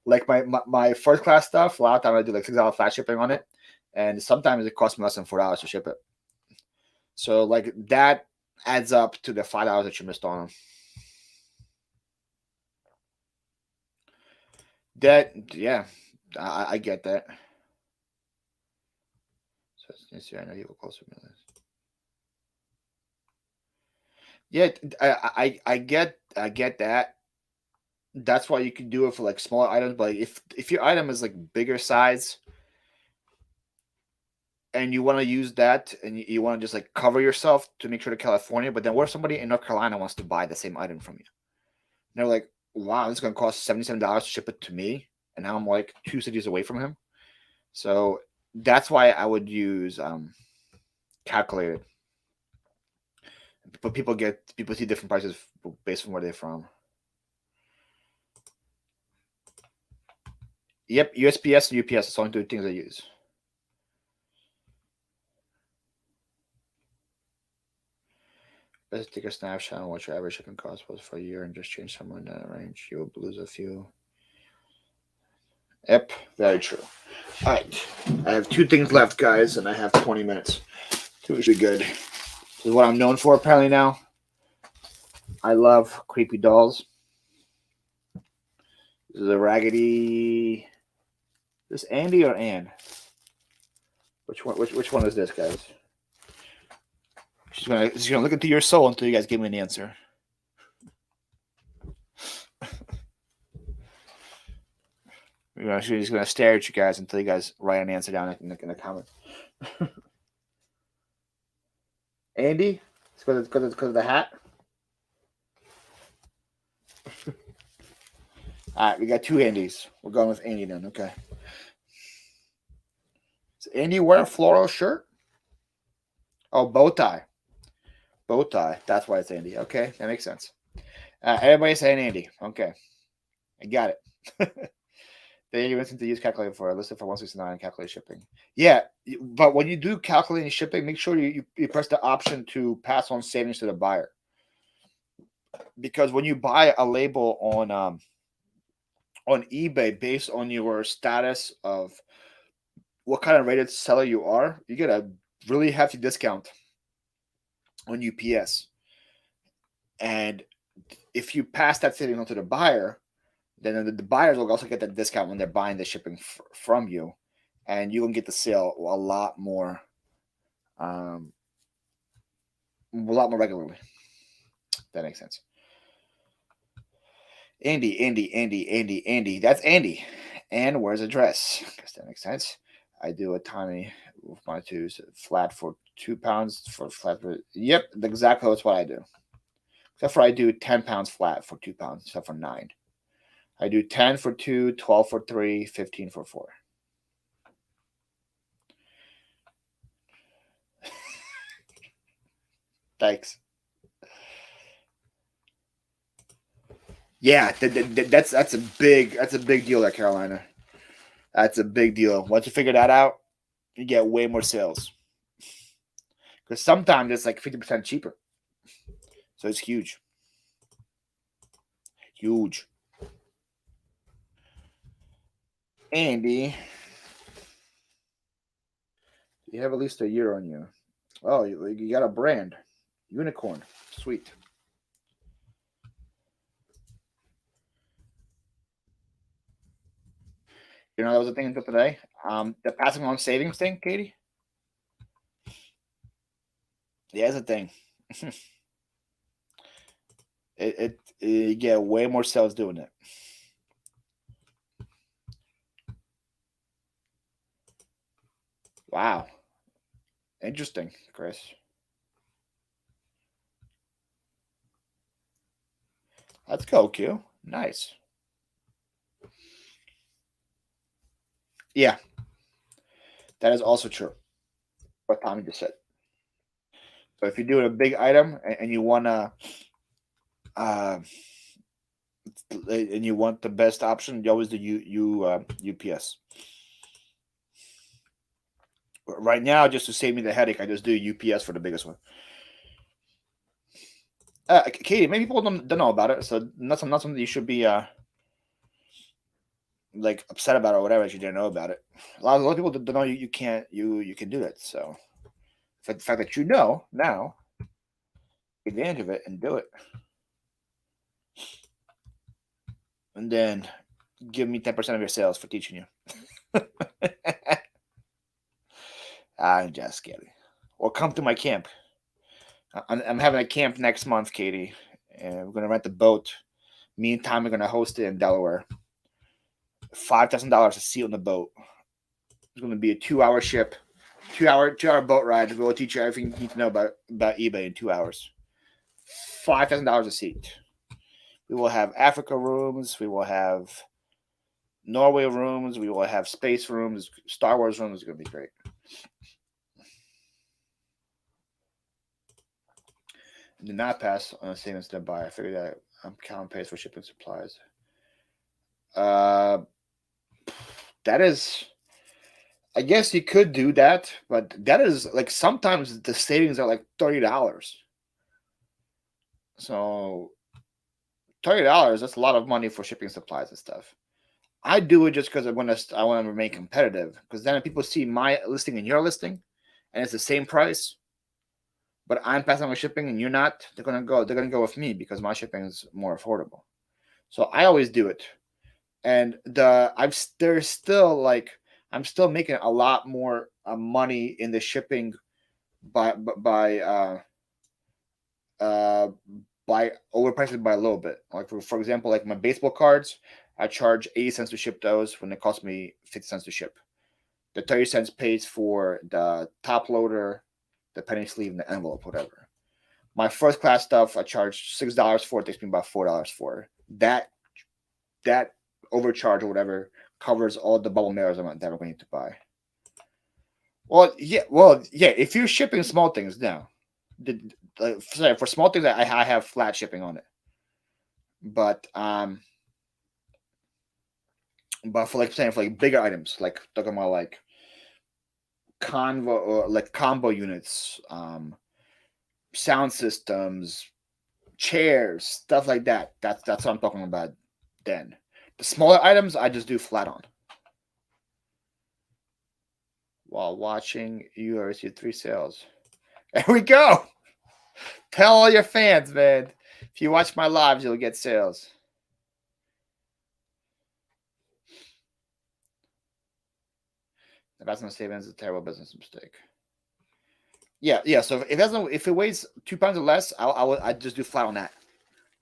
Like my first class stuff, a lot of time I do like $6 flat shipping on it, and sometimes it costs me less than $4 to ship it. So like that adds up to the $5 that you missed on them. That, yeah, I get that. So let's see, I know you were closer to this. Yeah, I get that. That's why you can do it for like smaller items. But if your item is like bigger size, and you want to use that, and you want to just like cover yourself to make sure to California, but then what if somebody in North Carolina wants to buy the same item from you? And they're like, wow, this is gonna cost $77 to ship it to me, and now I'm like 2 cities away from him. So that's why I would use calculated. But people see different prices based on where they're from. Yep, USPS and UPS. That's only 2 things I use. Best take a snapshot on what your average shipping cost was for a year and just change somewhere in that range. You will lose a few. Yep, very true. All right, I have 2 things left, guys, and I have 20 minutes. 2 should be good. This is what I'm known for apparently now. I love creepy dolls. This is a raggedy. Is this Andy or Ann? Which one is this, guys? She's gonna look into your soul until you guys give me an answer. She's gonna stare at you guys until you guys write an answer down in the comments. Andy, it's because of the hat. All right, we got two Andys. We're going with Andy then. Okay. Is Andy wearing a floral shirt? Oh, bow tie. Bow tie. That's why it's Andy. Okay, that makes sense. Everybody's saying Andy. Okay, I got it. Then you went to use calculator for listed for 169 calculate shipping. Yeah, but when you do calculating shipping, make sure you press the option to pass on savings to the buyer. Because when you buy a label on eBay based on your status of what kind of rated seller you are, you get a really hefty discount on UPS. And if you pass that saving on to the buyer, then the buyers will also get that discount when they're buying the shipping from you, and you can get the sale a lot more regularly. That makes sense. Andy. That's Andy. And where's the dress? Guess that makes sense. I do a tiny with my twos flat for £2 for flat. Yep, exactly that's what I do. Except for I do 10 pounds flat for £2, except for 9. I do 10 for 2, 12 for 3, 15 for 4. Thanks. Yeah, that's a big deal there, Carolina. That's a big deal. Once you figure that out, you get way more sales. Because sometimes it's like 50% cheaper. So it's huge. Huge. Andy, you have at least a year on you. Oh, you got a brand. Unicorn. Sweet. You know, that was a thing until today. The passing on savings thing, Katie? Yeah, it's a thing. You get way more sales doing it. Wow. Interesting, Chris. Let's go, Q. Nice. Yeah, that is also true. What Tommy just said. So if you're doing a big item and you wanna, and you want the best option, you always do UPS. Right now, just to save me the headache, I just do UPS for the biggest one. Katie, maybe people don't know about it, so not something that you should be like upset about or whatever. If you didn't know about it, a lot of people don't know you can't you can do it. So the fact that you know now, take advantage of it and do it, and then give me 10% of your sales for teaching you. I'm just kidding. Or come to my camp. I'm having a camp next month, Katie, and we're gonna rent a boat. Me and Tom are gonna host it in Delaware. $5,000 a seat on the boat. It's gonna be a 2-hour ship, 2-hour boat ride. We'll teach you everything you need to know about eBay in 2 hours. $5,000 a seat. We will have Africa rooms. We will have Norway rooms. We will have space rooms. Star Wars rooms. It's gonna be great. Did not pass on a savings to buy. I figured that I'm counting pays for shipping supplies. That is, I guess you could do that, but that is like sometimes the savings are like $30. So $30, that's a lot of money for shipping supplies and stuff. I do it just because I want to remain competitive. Because then if people see my listing and your listing, and it's the same price, but I'm passing on my shipping and you're not, they're gonna go with me because my shipping is more affordable. So I always do it. And there's still like I'm still making a lot more money in the shipping by overpricing it by a little bit. Like for example, like my baseball cards, I charge 80 cents to ship those when it costs me 50 cents to ship. The 30 cents pays for the top loader, the penny sleeve, and the envelope, whatever. My first class stuff, I charge $6 for it. Takes me about $4 for it. That overcharge or whatever covers all the bubble mailers that we're going to buy. Well, yeah. If you're shipping small things, no. Sorry, for small things, I have flat shipping on it. But for like saying for like bigger items, like talking about like convo or like combo units, sound systems, chairs, stuff like that. That's what I'm talking about. Then the smaller items, I just do flat on. While watching, you received 3 sales. There we go. Tell all your fans, man. If you watch my lives, you'll get sales. Investment savings is a terrible business mistake. Yeah. So if it weighs 2 pounds or less, I just do flat on that.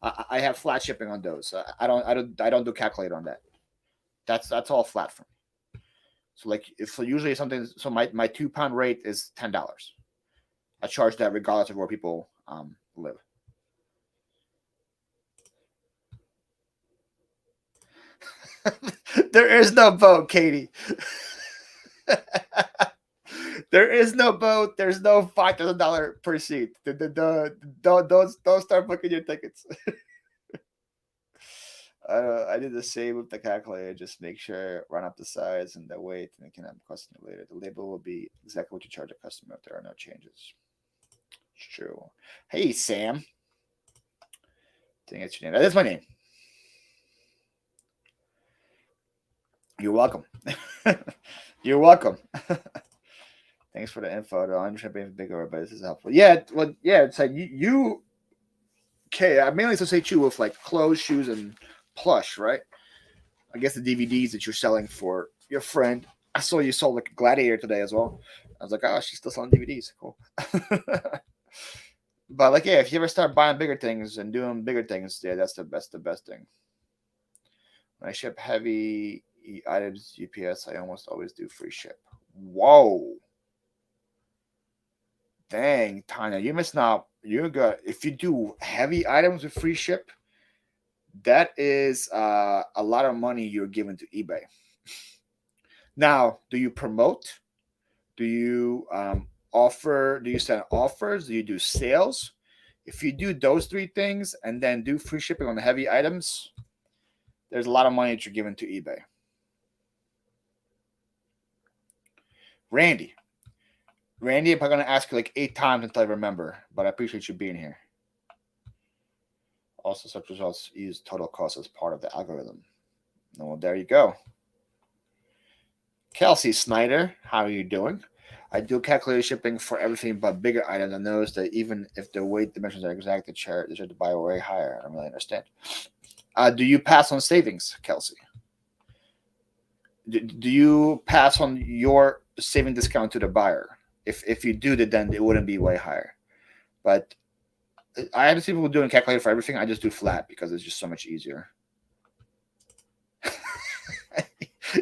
I have flat shipping on those. I don't do calculator on that. That's all flat for me. So like if usually something, so my 2 pound rate is $10. I charge that regardless of where people live. There is no boat, Katie. There is no boat. There's no $5,000 per seat. Don't start booking your tickets. I did the same with the calculator. Just make sure run up the size and the weight, and it can have customer later. The label will be exactly what you charge a customer if there are no changes. It's true. Hey, Sam. I think it's your name. That is my name. You're welcome. You're welcome. Thanks for the info. The on shipping is bigger, but this is helpful. Yeah, well, yeah. It's like you. Okay, I mainly associate you with like clothes, shoes, and plush, right? I guess the DVDs that you're selling for your friend. I saw you sold like a Gladiator today as well. I was like, oh, she's still selling DVDs. Cool. But like, yeah, if you ever start buying bigger things and doing bigger things, yeah, that's the best thing. When I ship heavy items UPS, I almost always do free ship. Whoa. Dang, Tanya, you missing out. You got if you do heavy items with free ship, that is a lot of money you're giving to eBay. Now, do you promote? Do you offer? Do you send offers? Do you do sales? If you do those 3 things and then do free shipping on the heavy items, there's a lot of money that you're giving to eBay. Randy, I'm probably going to ask you like 8 times until I remember, but I appreciate you being here. Also, search results use total cost as part of the algorithm. Well, there you go. Kelsey Snyder, how are you doing? I do calculated shipping for everything but bigger items. I noticed that even if the weight dimensions are exact, the chart to buy way higher. I don't really understand. Do you pass on savings, Kelsey? Do you pass on your saving discount to the buyer? If you do, then it wouldn't be way higher. But I have people doing calculator for everything. I just do flat because it's just so much easier.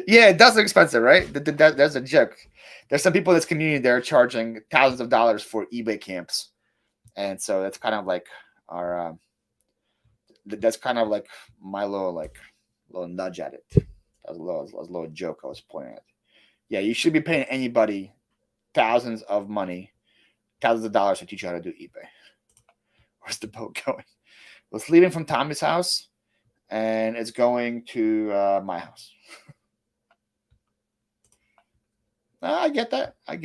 Yeah, it does look expensive, right? That's a joke. There's some people in this community that are charging thousands of dollars for eBay camps, and so that's kind of like our. That's kind of like my little nudge at it. That was a little joke I was pointing at. Yeah, you should be paying anybody thousands of dollars to teach you how to do eBay. Where's the boat going? Well, it's leaving from Tommy's house, and it's going to my house. I get that. I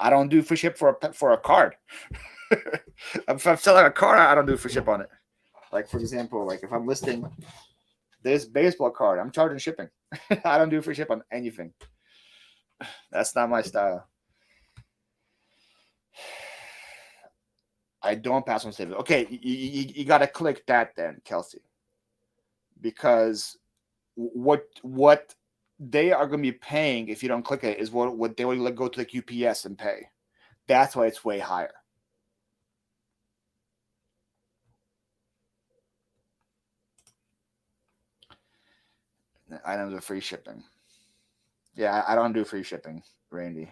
don't do free ship for a card. If I'm selling a card, I don't do free ship on it. Like for example, like if I'm listing this baseball card, I'm charging shipping. I don't do free ship on anything. That's not my style. I don't pass on savings. Okay, you got to click that then, Kelsey, because what they are going to be paying if you don't click it is what they will go to like UPS and pay. That's why it's way higher. Items are free shipping. Yeah, I don't do free shipping, Randy.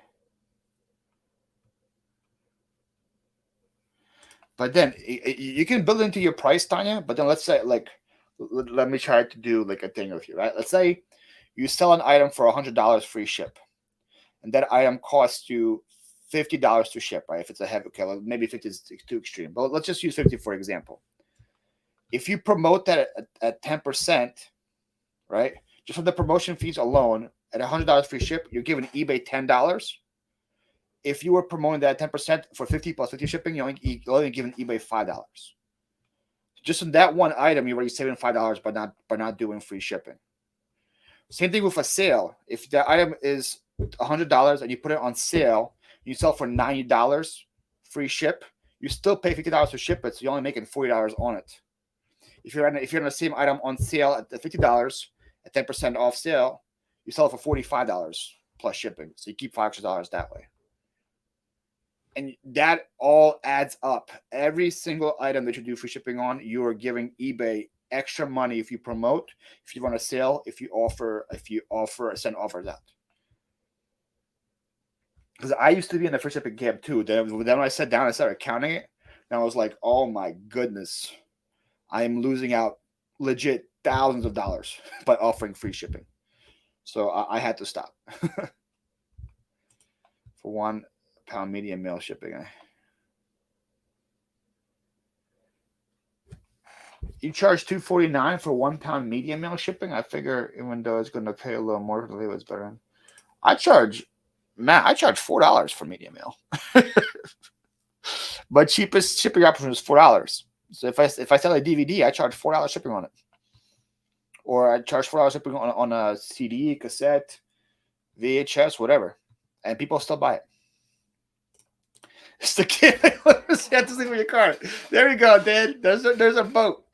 But then you can build it into your price, Tanya. But then let's say, like, let me try to do like a thing with you, right? Let's say you sell an item for $100 free ship, and that item costs you $50 to ship, right? If it's a heavy, okay, well, maybe 50 is too extreme, but let's just use 50 for example. If you promote that at 10%, right? Just from the promotion fees alone, at $100 free ship, you're giving eBay $10. If you were promoting that 10% for 50 plus 50 shipping, you're only giving eBay $5. Just on that one item, you're already saving $5 by not doing free shipping. Same thing with a sale. If the item is $100 and you put it on sale, you sell for $90 free ship, you still pay $50 to ship it, so you're only making $40 on it. If you're on the same item on sale at the $50 at 10% off sale, you sell it for $45 plus shipping, so you keep $5 that way. And that all adds up. Every single item that you do free shipping on, you are giving eBay extra money if you promote, if you run a sale, if you offer send offers out. Because I used to be in the free shipping camp too. Then when I sat down, I started counting it, and I was like, "Oh my goodness, I am losing out legit thousands of dollars by offering free shipping." So I had to stop. For £1 medium mail shipping. You charge $2.49 for £1 medium mail shipping. I figure even though it's going to pay a little more for the it's better. I charge $4 for medium mail. My cheapest shipping option is $4. So if I sell a DVD, I charge $4 shipping on it, or I charge $4 shipping on a CD, cassette, VHS, whatever, and people still buy it. It's the kid. You have to see for your card. There you go, Dan. There's a boat.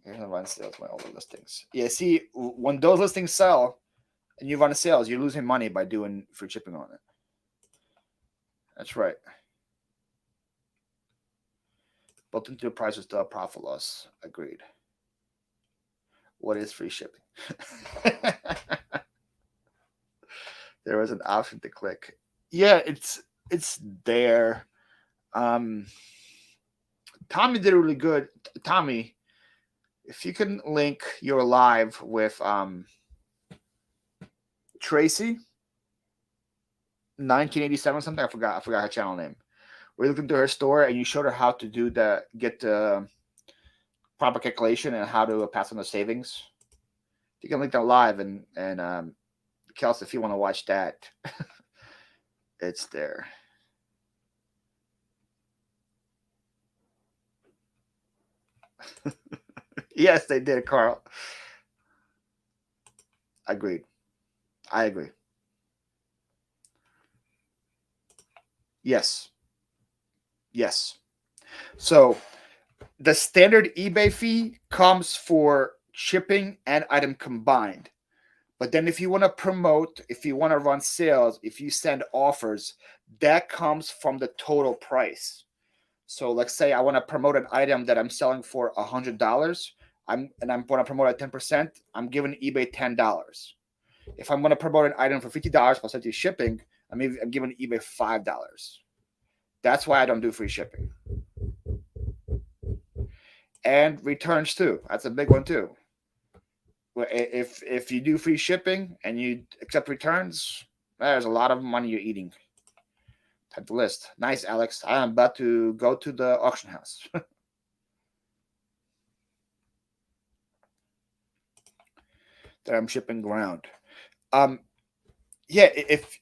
Here's my run sales, my older listings. Yeah, see, when those listings sell and you run sales, you're losing money by doing free shipping on it. That's right. Built into the price is still a profit loss. Agreed. What is free shipping? There was an option to click. Yeah, it's there. Tommy did really good. Tommy, if you can link your live with Tracy 1987 something, I forgot her channel name. We looked into her store and you showed her how to get the proper calculation and how to pass on the savings. You can link that live and Kels, if you want to watch that, it's there. Yes, they did, Carl. Agreed. I agree. Yes. So the standard eBay fee comes for shipping and item combined. But then if you want to promote, if you want to run sales, if you send offers, that comes from the total price. So let's say I want to promote an item that I'm selling for $100. I'm going to promote at 10%. I'm giving eBay $10. If I'm going to promote an item for $50 plus 50 shipping, I'm giving eBay $5. That's why I don't do free shipping. And returns too. That's a big one too. If you do free shipping and you accept returns, there's a lot of money you're eating. Type the list. Nice, Alex. I am about to go to the auction house. That I'm shipping ground. Yeah, if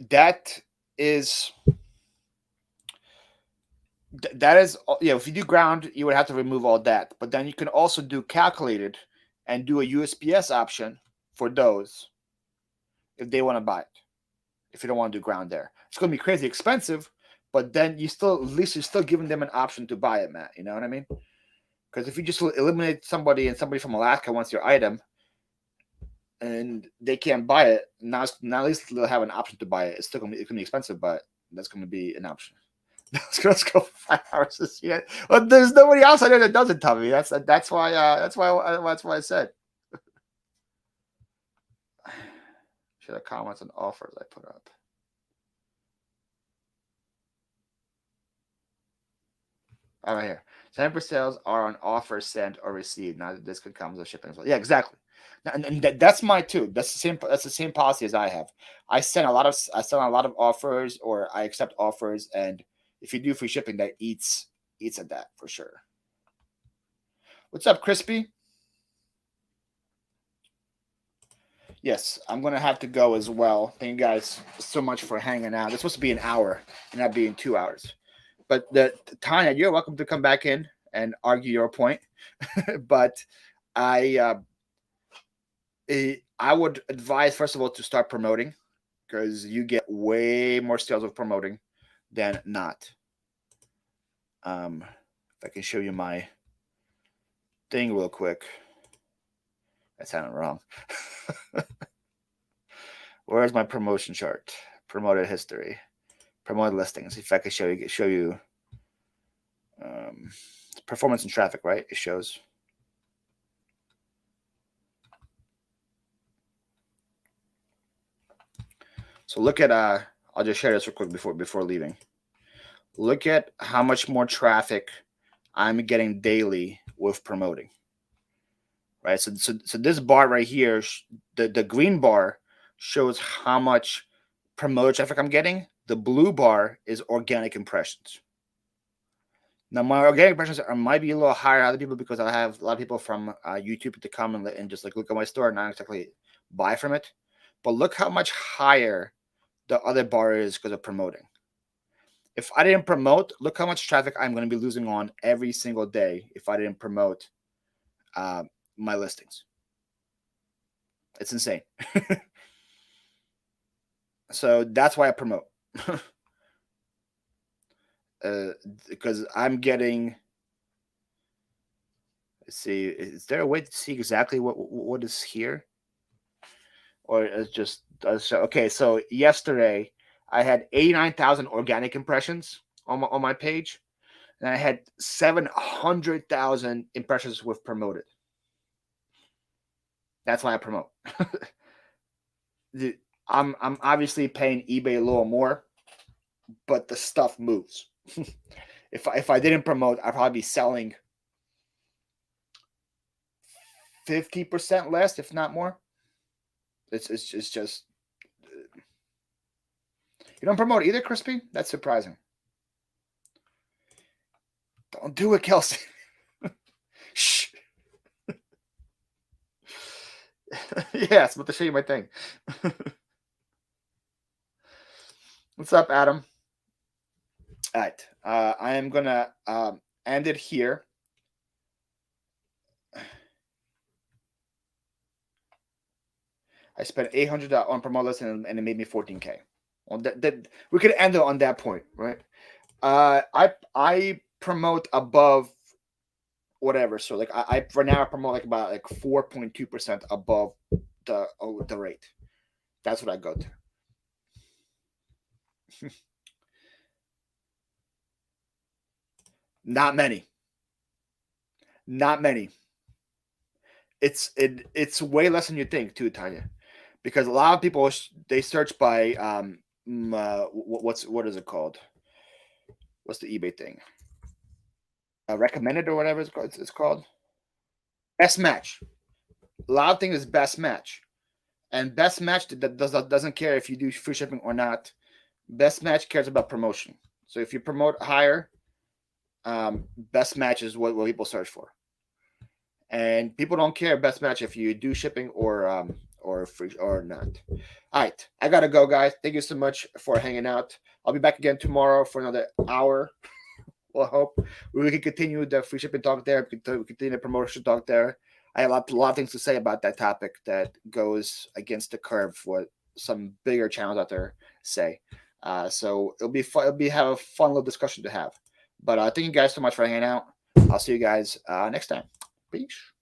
that is if you do ground, you would have to remove all that. But then you can also do calculated and do a USPS option for those if they want to buy it. If you don't want to do ground there, it's going to be crazy expensive, but then at least you're still giving them an option to buy it, Matt. You know what I mean? Because if you just eliminate somebody and somebody from Alaska wants your item and they can't buy it, now at least they'll have an option to buy it. It's going to be expensive, but that's going to be an option. Let's go for 5 hours this year. Well, there's nobody else I know that does it, Tommy. That's why I said. Should have comments on offers I put up. Right here. Send for sales are on offer, sent, or received. Now this could come with shipping as well. Yeah, exactly. And that's mine too. That's the same. That's the same policy as I have. I send a lot of offers, or I accept offers, and if you do free shipping, that eats at that for sure. What's up, Crispy? Yes, I'm gonna have to go as well. Thank you guys so much for hanging out. It's supposed to be an hour, and not being 2 hours. But Tanya, you're welcome to come back in and argue your point. But I I would advise first of all to start promoting, because you get way more sales with promoting than not. If I can show you my thing real quick. That sounded wrong. Where's my promotion chart? Promoted history, promoted listings. If I could show you performance and traffic, right? It shows. So look at I'll just share this real quick before leaving. Look at how much more traffic I'm getting daily with promoting. Right, so this bar right here, the green bar shows how much promoted traffic I'm getting. The blue bar is organic impressions. Now my organic impressions might be a little higher than other people, because I have a lot of people from YouTube to come and just like look at my store and not exactly buy from it. But look how much higher the other bar is because of promoting. If I didn't promote, look how much traffic I'm going to be losing on every single day if I didn't promote my listings. It's insane. So that's why I promote. Because I'm getting. Let's see, is there a way to see exactly what is here, or it's just okay? So yesterday I had 89,000 organic impressions on my page, and I had 700,000 impressions with promoted. That's why I promote. I'm obviously paying eBay a little more, but the stuff moves. If I didn't promote, I'd probably be selling 50% less, if not more. It's just you don't promote either, Crispy? That's surprising. Don't do it, Kelsey. Shh. Yes, but to show you my thing. What's up, Adam? All right. I am gonna end it here. I spent $800 on promo list, and it made me 14K. Well, that we could end it on that point, right? I promote above whatever. So like I for now I promote like about like 4.2% above the rate. That's what I go to. Not many. Not many. It's way less than you think too, Tanya, because a lot of people they search by what is it called? What's the eBay thing? Recommended or whatever it's called. Best match. A lot of things is best match, and best match that doesn't care if you do free shipping or not. Best match cares about promotion. So if you promote higher, best match is what people search for. And people don't care best match if you do shipping or free or not. All right, I gotta go, guys. Thank you so much for hanging out. I'll be back again tomorrow for another hour. Well, I hope we can continue the free shipping talk there. We can continue the promotion talk there. I have a lot of things to say about that topic that goes against the curve what some bigger channels out there say. So it'll be fun. It'll be have a fun little discussion to have. But thank you guys so much for hanging out. I'll see you guys next time. Peace.